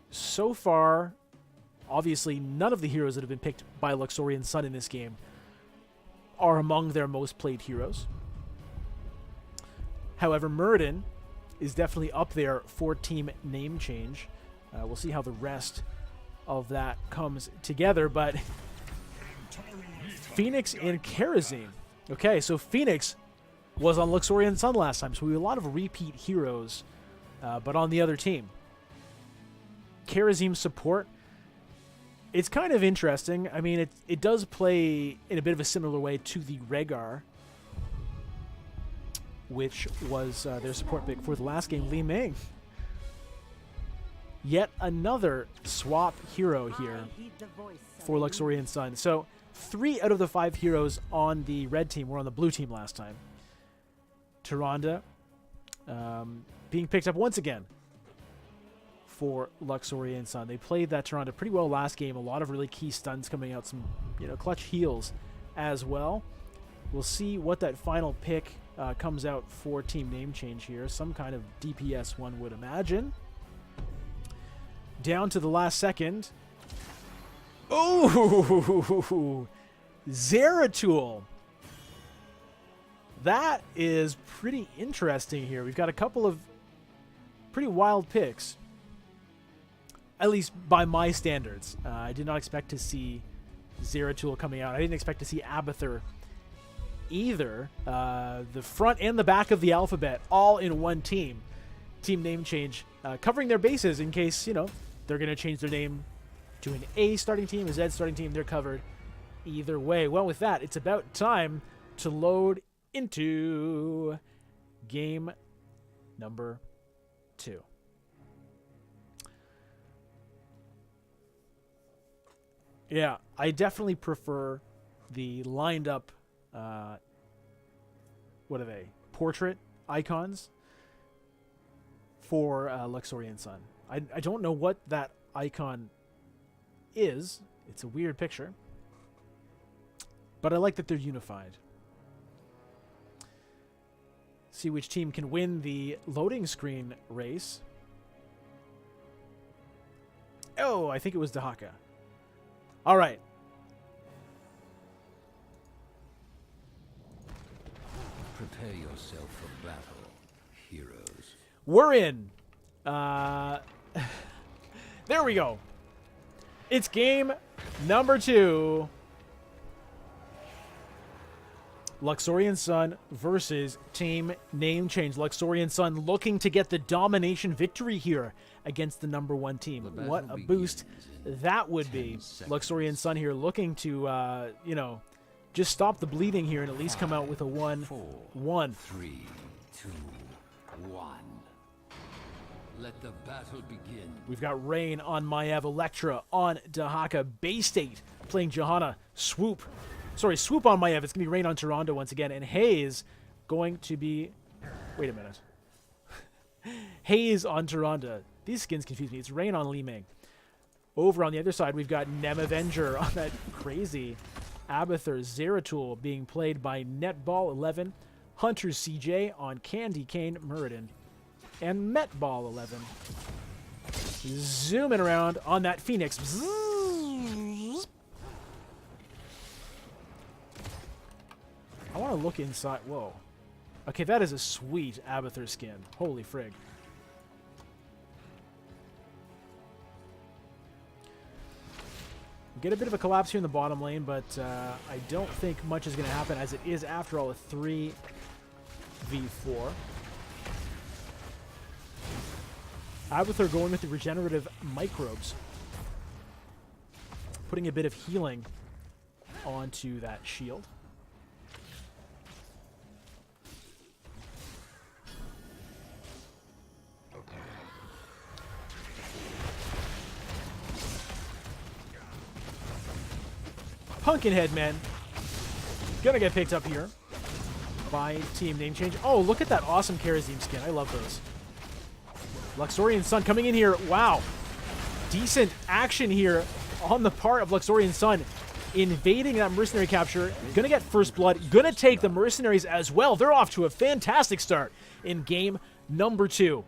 So far, obviously, none of the heroes that have been picked by Luxorian Sun in this game are among their most played heroes. However, Murden is definitely up there for Team Name Change. We'll see how the rest of that comes together, but Phoenix and Karazim. Okay, so Phoenix was on Luxorian Sun last time, so we have a lot of repeat heroes, but on the other team. Karazim's support, it's kind of interesting. I mean, it does play in a bit of a similar way to the Rhaegar, which was their support pick for the last game, Li Ming. Yet another swap hero here for Luxorian Sun. So 3 out of the 5 heroes on the red team were on the blue team last time. Tyrande being picked up once again for Luxorian Sun. They played that Tyrande pretty well last game. A lot of really key stuns coming out, some clutch heals as well. We'll see what that final pick comes out for Team Name Change here. Some kind of DPS, one would imagine. Down to the last second. Oh, Zeratul. That is pretty interesting here. We've got a couple of pretty wild picks, at least by my standards. I did not expect to see Zeratul coming out. I didn't expect to see Abathur either the front and the back of the alphabet all in one team. Team name change, covering their bases in case, you know, they're going to change their name to an A starting team, a Z starting team. They're covered either way. Well, with that, it's about time to load into game number 2. Yeah, I definitely prefer the lined up, what are they, portrait icons for Luxorian Sun. I don't know what that icon is. It's a weird picture. But I like that they're unified. See which team can win the loading screen race. Oh, I think it was Dahaka. All right. Prepare yourself for battle, heroes. We're in. There we go. It's game number 2. Luxorian Sun versus Team Name Change. Luxorian Sun looking to get the domination victory here against the number 1 team. What a boost that would be. Luxorian Sun here looking to, you know, just stop the bleeding here and at least come out with a 1-1. 3, 2, 1. Let the battle begin. We've got Rain on Maiev, Electra on Dahaka, Bay State playing Johanna, Swoop on Maiev. It's going to be Rain on Toronto once again, and Haze going to be... Wait a minute. Haze on Toronto. These skins confuse me. It's Rain on Li Ming. Over on the other side, we've got Nem Avenger on that crazy Abathur Zeratul being played by Netball 11, Hunter CJ on Candy Cane Muradin, and Metball 11. Zooming around on that Phoenix. Bzzz. I want to look inside. Whoa. Okay, that is a sweet Abathur skin. Holy frig. Get a bit of a collapse here in the bottom lane, but I don't think much is going to happen as it is, after all, a 3v4. Abathur going with the regenerative microbes. Putting a bit of healing onto that shield. Pumpkinhead Man gonna get picked up here by Team Name Change. Oh, look at that awesome Karazim skin. I love those. Luxorian Sun coming in here. Wow. Decent action here on the part of Luxorian Sun. Invading that mercenary capture. Gonna get first blood. Gonna take the mercenaries as well. They're off to a fantastic start in game number 2.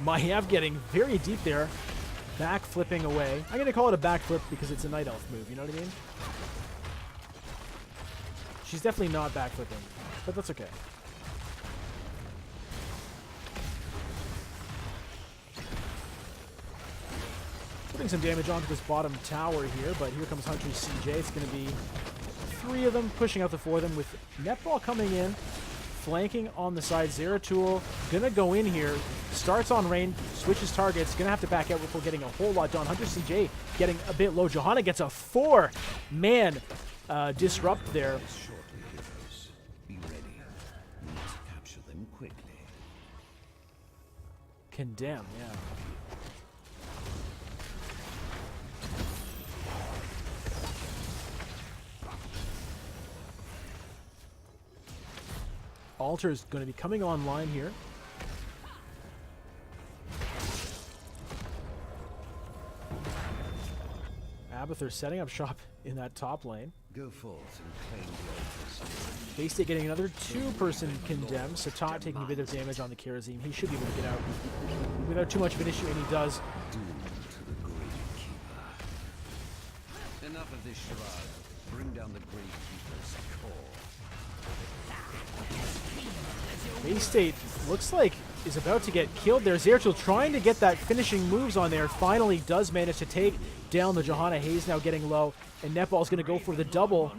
Maiev getting very deep there. Back flipping away. I'm going to call it a backflip because it's a Night Elf move, you know what I mean? She's definitely not backflipping, but that's okay. Putting some damage onto this bottom tower here, but here comes Hunter CJ. It's going to be 3 of them pushing out the 4 of them with Netball coming in. Flanking on the side. Zeratul gonna go in here. Starts on Rain. Switches targets. Gonna have to back out before getting a whole lot done. Hunter CJ getting a bit low. Johanna gets a 4-man disrupt there. Be ready. We must capture them quickly. Condemn, yeah. Altar is going to be coming online here. Abathur setting up shop in that top lane. Go forth and claim the altar. Bay State getting another 2-person condemn. Satat taking a bit of damage on the Karazim. He should be able to get out without too much of an issue, and he does. Doomed to the Grave Keeper. Enough of this charade. Bring down the Grave Keeper's core. Bay-State looks like is about to get killed there. Zeratul trying to get that finishing moves on there. Finally does manage to take down the Johanna. Hayes now getting low, and Netball's going to go for the double.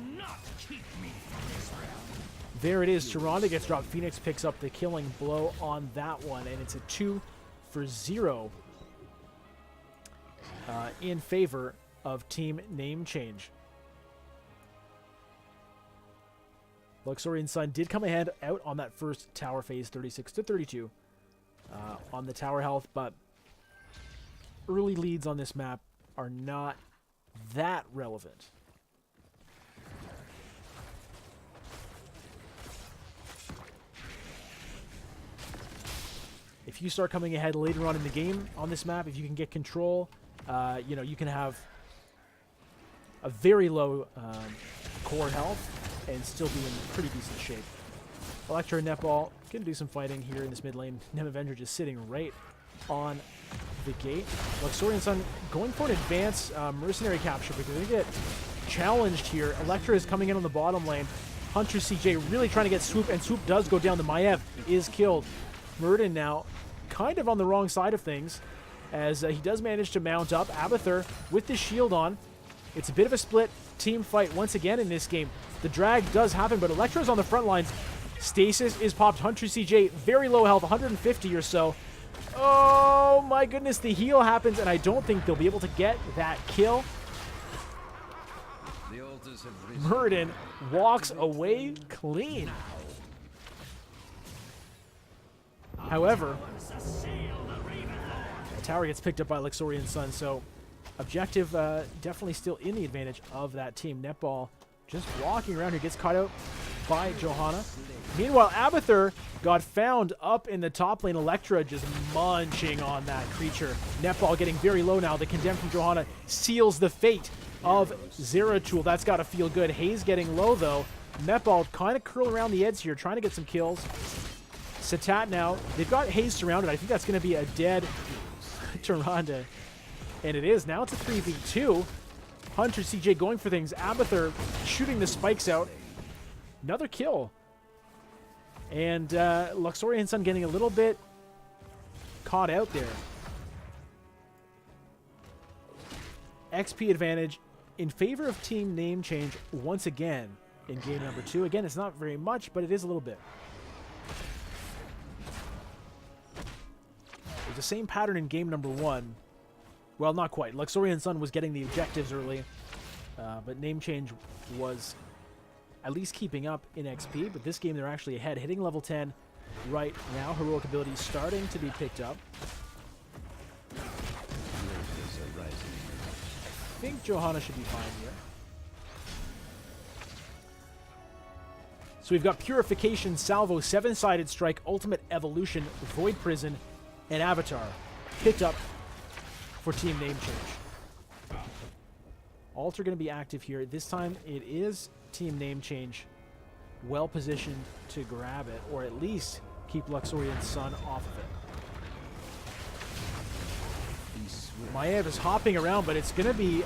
There it is. Tyrande gets dropped. Phoenix picks up the killing blow on that one, and it's a 2-0 in favor of Team Name Change. Luxorian Sun did come ahead out on that first tower phase, 36-32 on the tower health, but early leads on this map are not that relevant. If you start coming ahead later on in the game on this map, if you can get control, you know, you can have a very low core health and still be in pretty decent shape. Electra and Netball can do some fighting here in this mid lane. Nem Avenger just sitting right on the gate. Luxorian Sun going for an advanced mercenary capture because they get challenged here. Electra is coming in on the bottom lane. Hunter CJ really trying to get Swoop, and Swoop does go down. The Maiev is killed. Murden now kind of on the wrong side of things as he does manage to mount up. Abathur with the shield on. It's a bit of a split team fight once again in this game. The drag does happen, but Electra's on the front lines. Stasis is popped. Hunter CJ, very low health, 150 or so. Oh my goodness, the heal happens, and I don't think they'll be able to get that kill. Murden walks away clean. However, the tower gets picked up by Luxorian Sun, so objective definitely still in the advantage of that team. Netball just walking around here, gets caught out by Johanna. Meanwhile, Abathur got found up in the top lane. Electra just munching on that creature. Netball getting very low now. The condemn from Johanna seals the fate of Zeratul. That's got to feel good. Hayes getting low, though. Netball kind of curl around the edge here, trying to get some kills. Satat now, they've got Hayes surrounded. I think that's going to be a dead Tyrande. And it is. Now it's a 3v2. Hunter CJ going for things. Abathur shooting the spikes out. Another kill. And Luxorian Sun getting a little bit caught out there. XP advantage in favor of Team Name Change once again in game number 2. Again, it's not very much, but it is a little bit. It's the same pattern in game number 1. Well, not quite. Luxorian Sun was getting the objectives early, but Name Change was at least keeping up in XP, but this game they're actually ahead, hitting level 10 right now. Heroic abilities starting to be picked up. I think Johanna should be fine here. So we've got Purification, Salvo, 7-sided Strike, Ultimate Evolution, Void Prison, and Avatar picked up for Team Name Change. Alter going to be active here. This time it is Team Name Change well positioned to grab it, or at least keep Luxorian Sun off of it. Maiev is hopping around, but it's going to be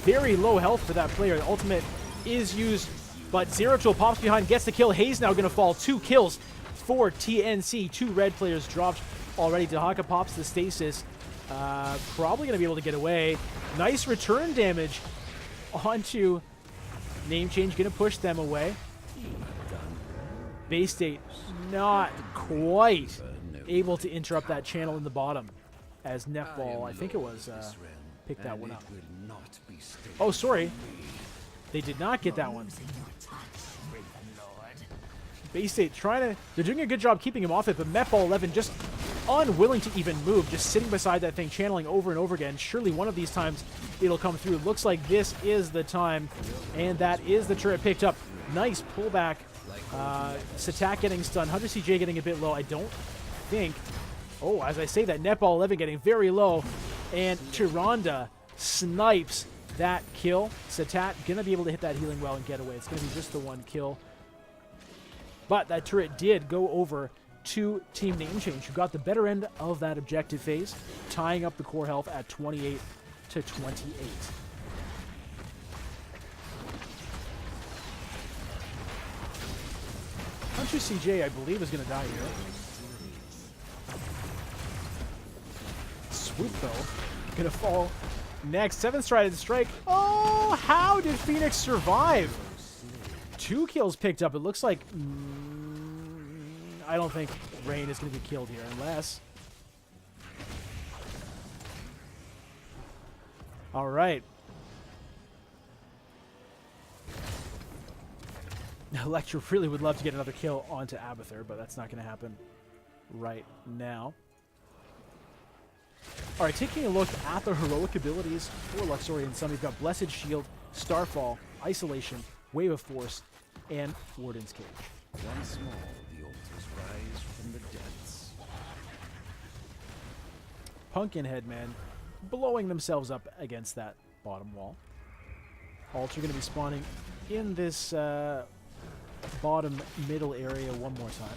very low health for that player. The ultimate is used, but Zeratul pops behind, gets the kill. Hayes now going to fall. 2 kills for TNC. 2 red players dropped already. Dahaka pops the stasis. Probably going to be able to get away. Nice return damage onto Name Change, going to push them away. Bay-State not quite able to interrupt that channel in the bottom as Netball, I think it was, picked that one up. Oh, sorry. They did not get that one. Bay-State trying to... They're doing a good job keeping him off it, but Netball 11 just unwilling to even move, just sitting beside that thing, channeling over and over again. Surely one of these times it'll come through. Looks like this is the time, and that is the turret picked up. Nice pullback. Satak getting stunned. Hunter CJ getting a bit low. I don't think... Oh, as I say that, Netball 11 getting very low, and Tyrande snipes that kill. Satat going to be able to hit that healing well and get away. It's going to be just the one kill. But that turret did go over to Team Name Change, who got the better end of that objective phase, tying up the core health at 28-28. Hunter CJ, I believe, is going to die here. Swoop, though. Going to fall next. 7-sided strike. Oh, how did Phoenix survive? 2 kills picked up. It looks like... I don't think Rain is going to be killed here, unless... All right. Electra really would love to get another kill onto Abathur, but that's not going to happen right now. All right, taking a look at the heroic abilities for Luxorian Sun, we've got Blessed Shield, Starfall, Isolation, Wave of Force, and Warden's Cage. Once more, the altars rise from the depths. Pumpkin Headman blowing themselves up against that bottom wall. Altar going to be spawning in this bottom middle area one more time.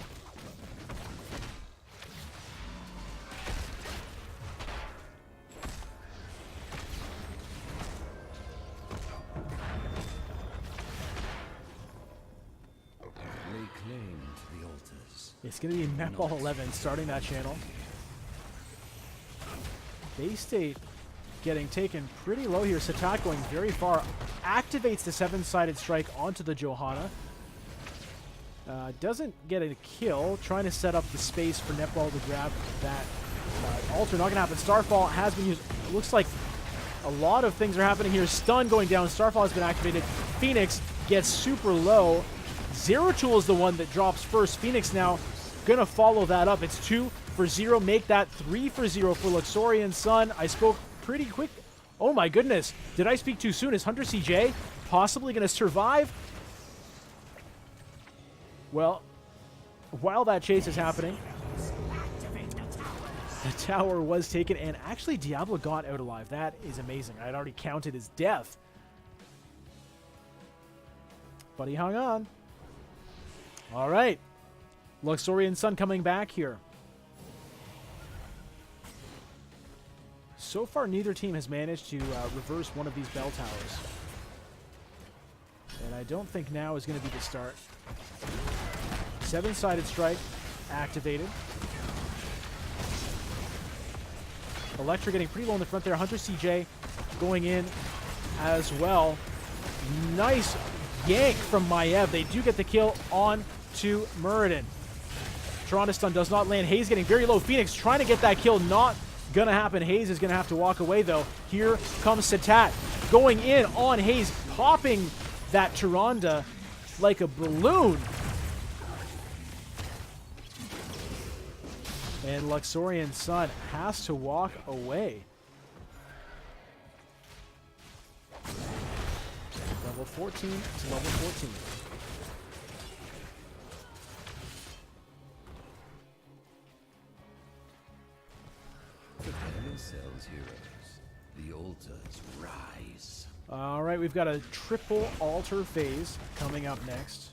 Lay claim to the altars. It's going to be Netball 11 starting that channel. Bay State getting taken pretty low here. Satat going very far. Activates the 7-sided strike onto the Johanna. Doesn't get a kill. Trying to set up the space for Netball to grab that altar. Not going to happen. Starfall has been used. It looks like a lot of things are happening here. Stun going down. Starfall has been activated. Phoenix gets super low. Zero Tool is the one that drops first. Phoenix now going to follow that up. It's 2 for 0. Make that 3 for 0 for Luxorian Sun. I spoke pretty quick. Oh my goodness. Did I speak too soon? Is Hunter CJ possibly going to survive? Well, while that chase is happening, the tower was taken, and actually Diablo got out alive. That is amazing. I'd already counted his death. But he hung on. All right. Luxorian Sun coming back here. So far, neither team has managed to reverse one of these bell towers. And I don't think now is going to be the start. 7-sided strike activated. Electra getting pretty low in the front there. Hunter CJ going in as well. Nice yank from Maiev. They do get the kill on to Muradin. Toronto stun does not land. Hayes getting very low. Phoenix trying to get that kill. Not gonna happen. Hayes is gonna have to walk away though. Here comes Satat going in on Hayes, popping that Tyrande like a balloon. And Luxorian Sun has to walk away. Level 14 to level 14. Prepare yourselves, heroes. The altars rise. All right, we've got a triple altar phase coming up next.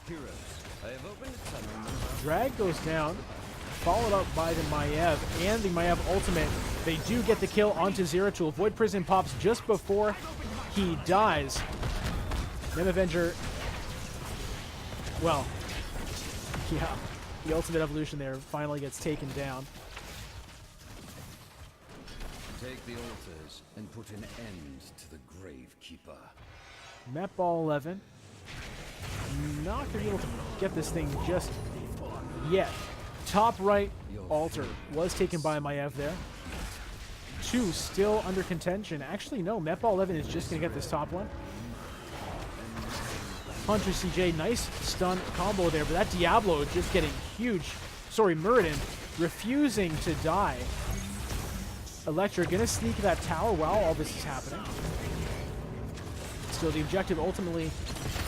Heroes, I have opened a tunnel. Drag goes down, followed up by the Maiev and the Maiev ultimate. They do get the kill onto Zero Tool. Void Prison pops just before he dies. Nem Avenger, well, yeah, the ultimate evolution there finally gets taken down. Take the altars and put an end to the Gravekeeper. Metball 11. Not going to be able to get this thing just yet. Top right altar was taken by Maiev there. 2 still under contention. Actually, no, Metball 11 is just going to get this top one. Hunter CJ, nice stun combo there, but that Diablo is just getting huge. Sorry, Muradin refusing to die. Electra going to sneak that tower while all this is happening. So the objective ultimately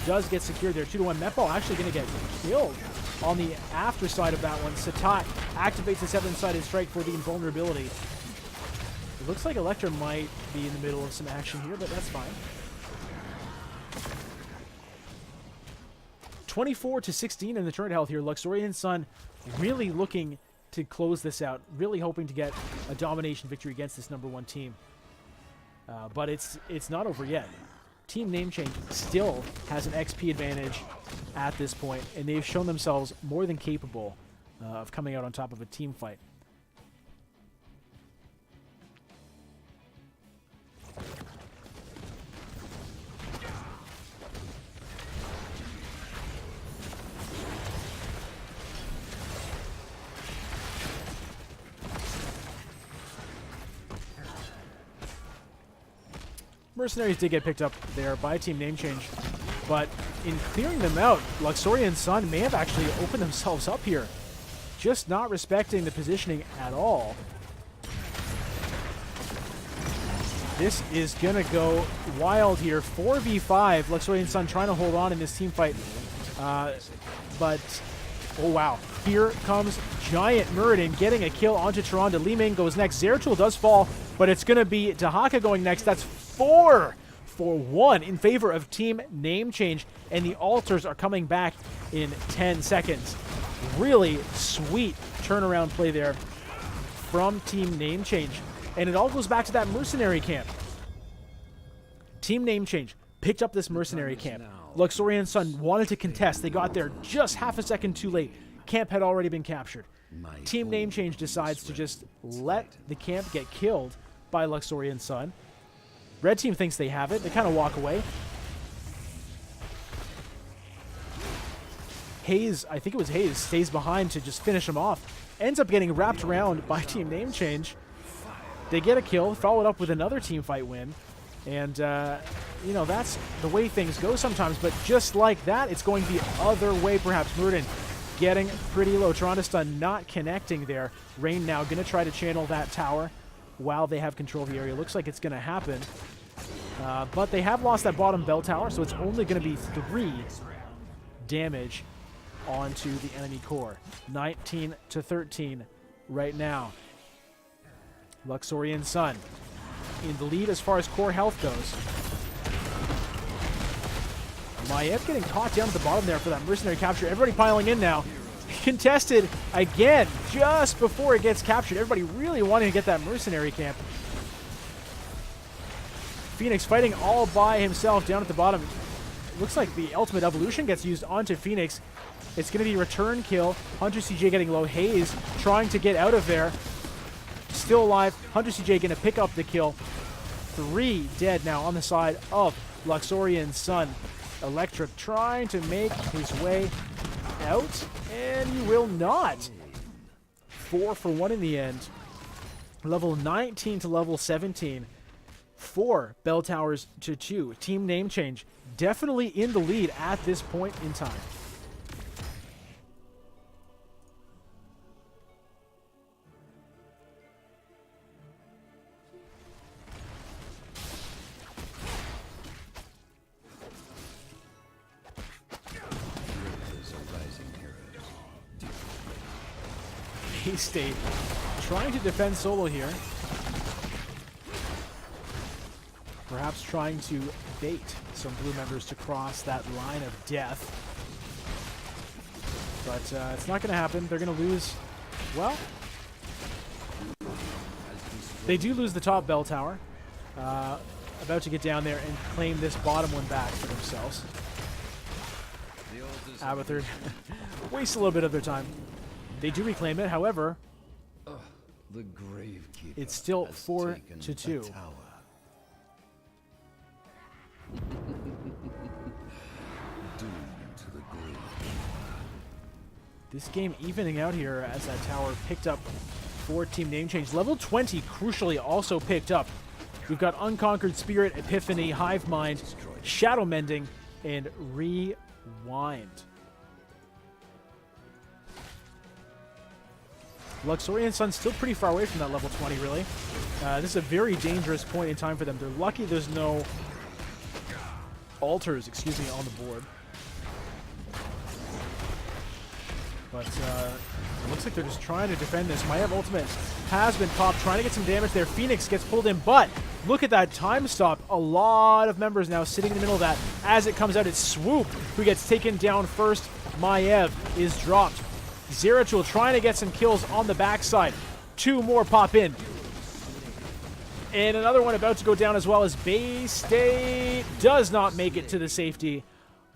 does get secured there. 2-1. Metball actually going to get killed on the after side of that one. Satat activates the 7-sided strike for the invulnerability. It looks like Electra might be in the middle of some action here, but that's fine. 24 to 16 in the turret health here. Luxorian Sun really looking to close this out, really hoping to get a domination victory against this #1 team. But it's not over yet. Team Name Change still has an XP advantage at this point, and they've shown themselves more than capable of coming out on top of a team fight. Mercenaries did get picked up there by Team Name Change, but in clearing them out, Luxorian Sun may have actually opened themselves up here, just not respecting the positioning at all. This is going to go wild here. 4v5, Luxorian Sun trying to hold on in this team fight, but oh wow, here comes Giant Muradin getting a kill onto Tyrande. Li Ming goes next. Zeratul does fall, but it's going to be Dahaka going next. That's 4 for 1 in favor of Team Name Change, and the altars are coming back in 10 seconds. Really sweet turnaround play there from Team Name Change, and it all goes back to that mercenary camp. Team Name Change picked up this mercenary camp. Luxorian Sun wanted to contest. They got there just half a second too late. Camp had already been captured. Team Name Change decides to just let the camp get killed by Luxorian Sun. Red team thinks they have it. They kind of walk away. Hayes, I think it was Hayes, stays behind to just finish him off. Ends up getting wrapped around by Team Name Change. They get a kill, followed up with another team fight win. And, you know, that's the way things go sometimes. But just like that, it's going the other way perhaps. Muradin getting pretty low. Tyrande stun not connecting there. Rain now going to try to channel that tower while they have control of the area. Looks like it's going to happen. But they have lost that bottom bell tower, so it's only going to be 3 damage onto the enemy core. 19 to 13 right now. Luxorian Sun in the lead as far as core health goes. Maiev getting caught down at the bottom there for that mercenary capture. Everybody piling in now. Contested again just before it gets captured. Everybody really wanting to get that mercenary camp. Phoenix fighting all by himself down at the bottom. Looks like the ultimate evolution gets used onto Phoenix. It's going to be a return kill. Hunter CJ getting low. Hayes trying to get out of there. Still alive. Hunter CJ going to pick up the kill. 3 dead now on the side of Luxorian Sun. Electric trying to make his way out, and you will not. 4 for 1 in the end. Level 19 to level 17. 4 bell towers to 2. Team Name Change definitely in the lead at this point in time. K-State trying to defend solo here. Perhaps trying to bait some blue members to cross that line of death. But it's not going to happen. They're going to lose. Well, they do lose the top bell tower. About to get down there and claim this bottom one back for themselves. Abathur wastes a little bit of their time. They do reclaim it, however, the Gravekeeper it's still has 4 taken to 2. the tower. Doomed to the grave. This game evening out here as that tower picked up for Team Name Change. Level 20 crucially also picked up. We've got Unconquered Spirit, Epiphany, Hive Mind, Shadow Mending, and Rewind. Luxorian Sun's still pretty far away from that level 20, really. This is a very dangerous point in time for them. They're lucky there's no altars, excuse me, on the board. But it looks like they're just trying to defend this. Maiev ultimate has been popped, trying to get some damage there. Phoenix gets pulled in, but look at that time stop. A lot of members now sitting in the middle of that. As it comes out, it's Swoop who gets taken down first. Maiev is dropped. Zeratul trying to get some kills on the backside. 2 more pop in. And another one about to go down as well as Bay State does not make it to the safety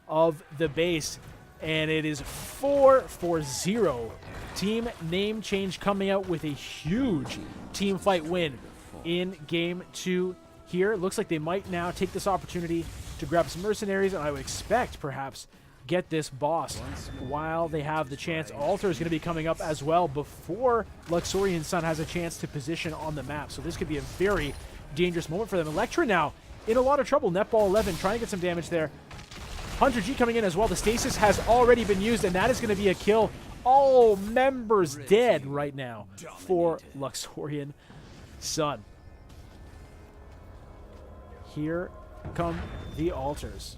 of the base. And it is 4-0. Team Name Change coming out with a huge team fight win in Game 2 here. Looks like they might now take this opportunity to grab some mercenaries, and I would expect perhaps get this boss while they have the chance. Altar is going to be coming up as well before Luxorian Sun has a chance to position on the map. So this could be a very dangerous moment for them. Electra now in a lot of trouble. Netball 11 trying to get some damage there. 100G coming in as well. The stasis has already been used, and that is going to be a kill. All members dead right now for Luxorian Sun. Here come the altars.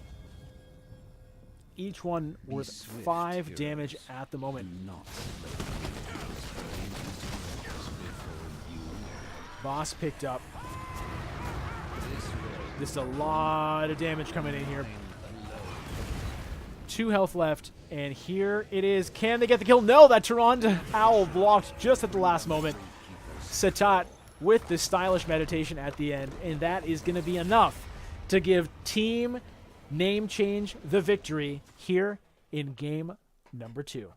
Each one worth 5 damage at the moment. Boss picked up. Just a lot of damage coming in here. 2 health left, and here it is. Can they get the kill? No, that Tyrande Owl blocked just at the last moment. Satat with the stylish meditation at the end, and that is going to be enough to give Team Name Change the victory here in game number 2.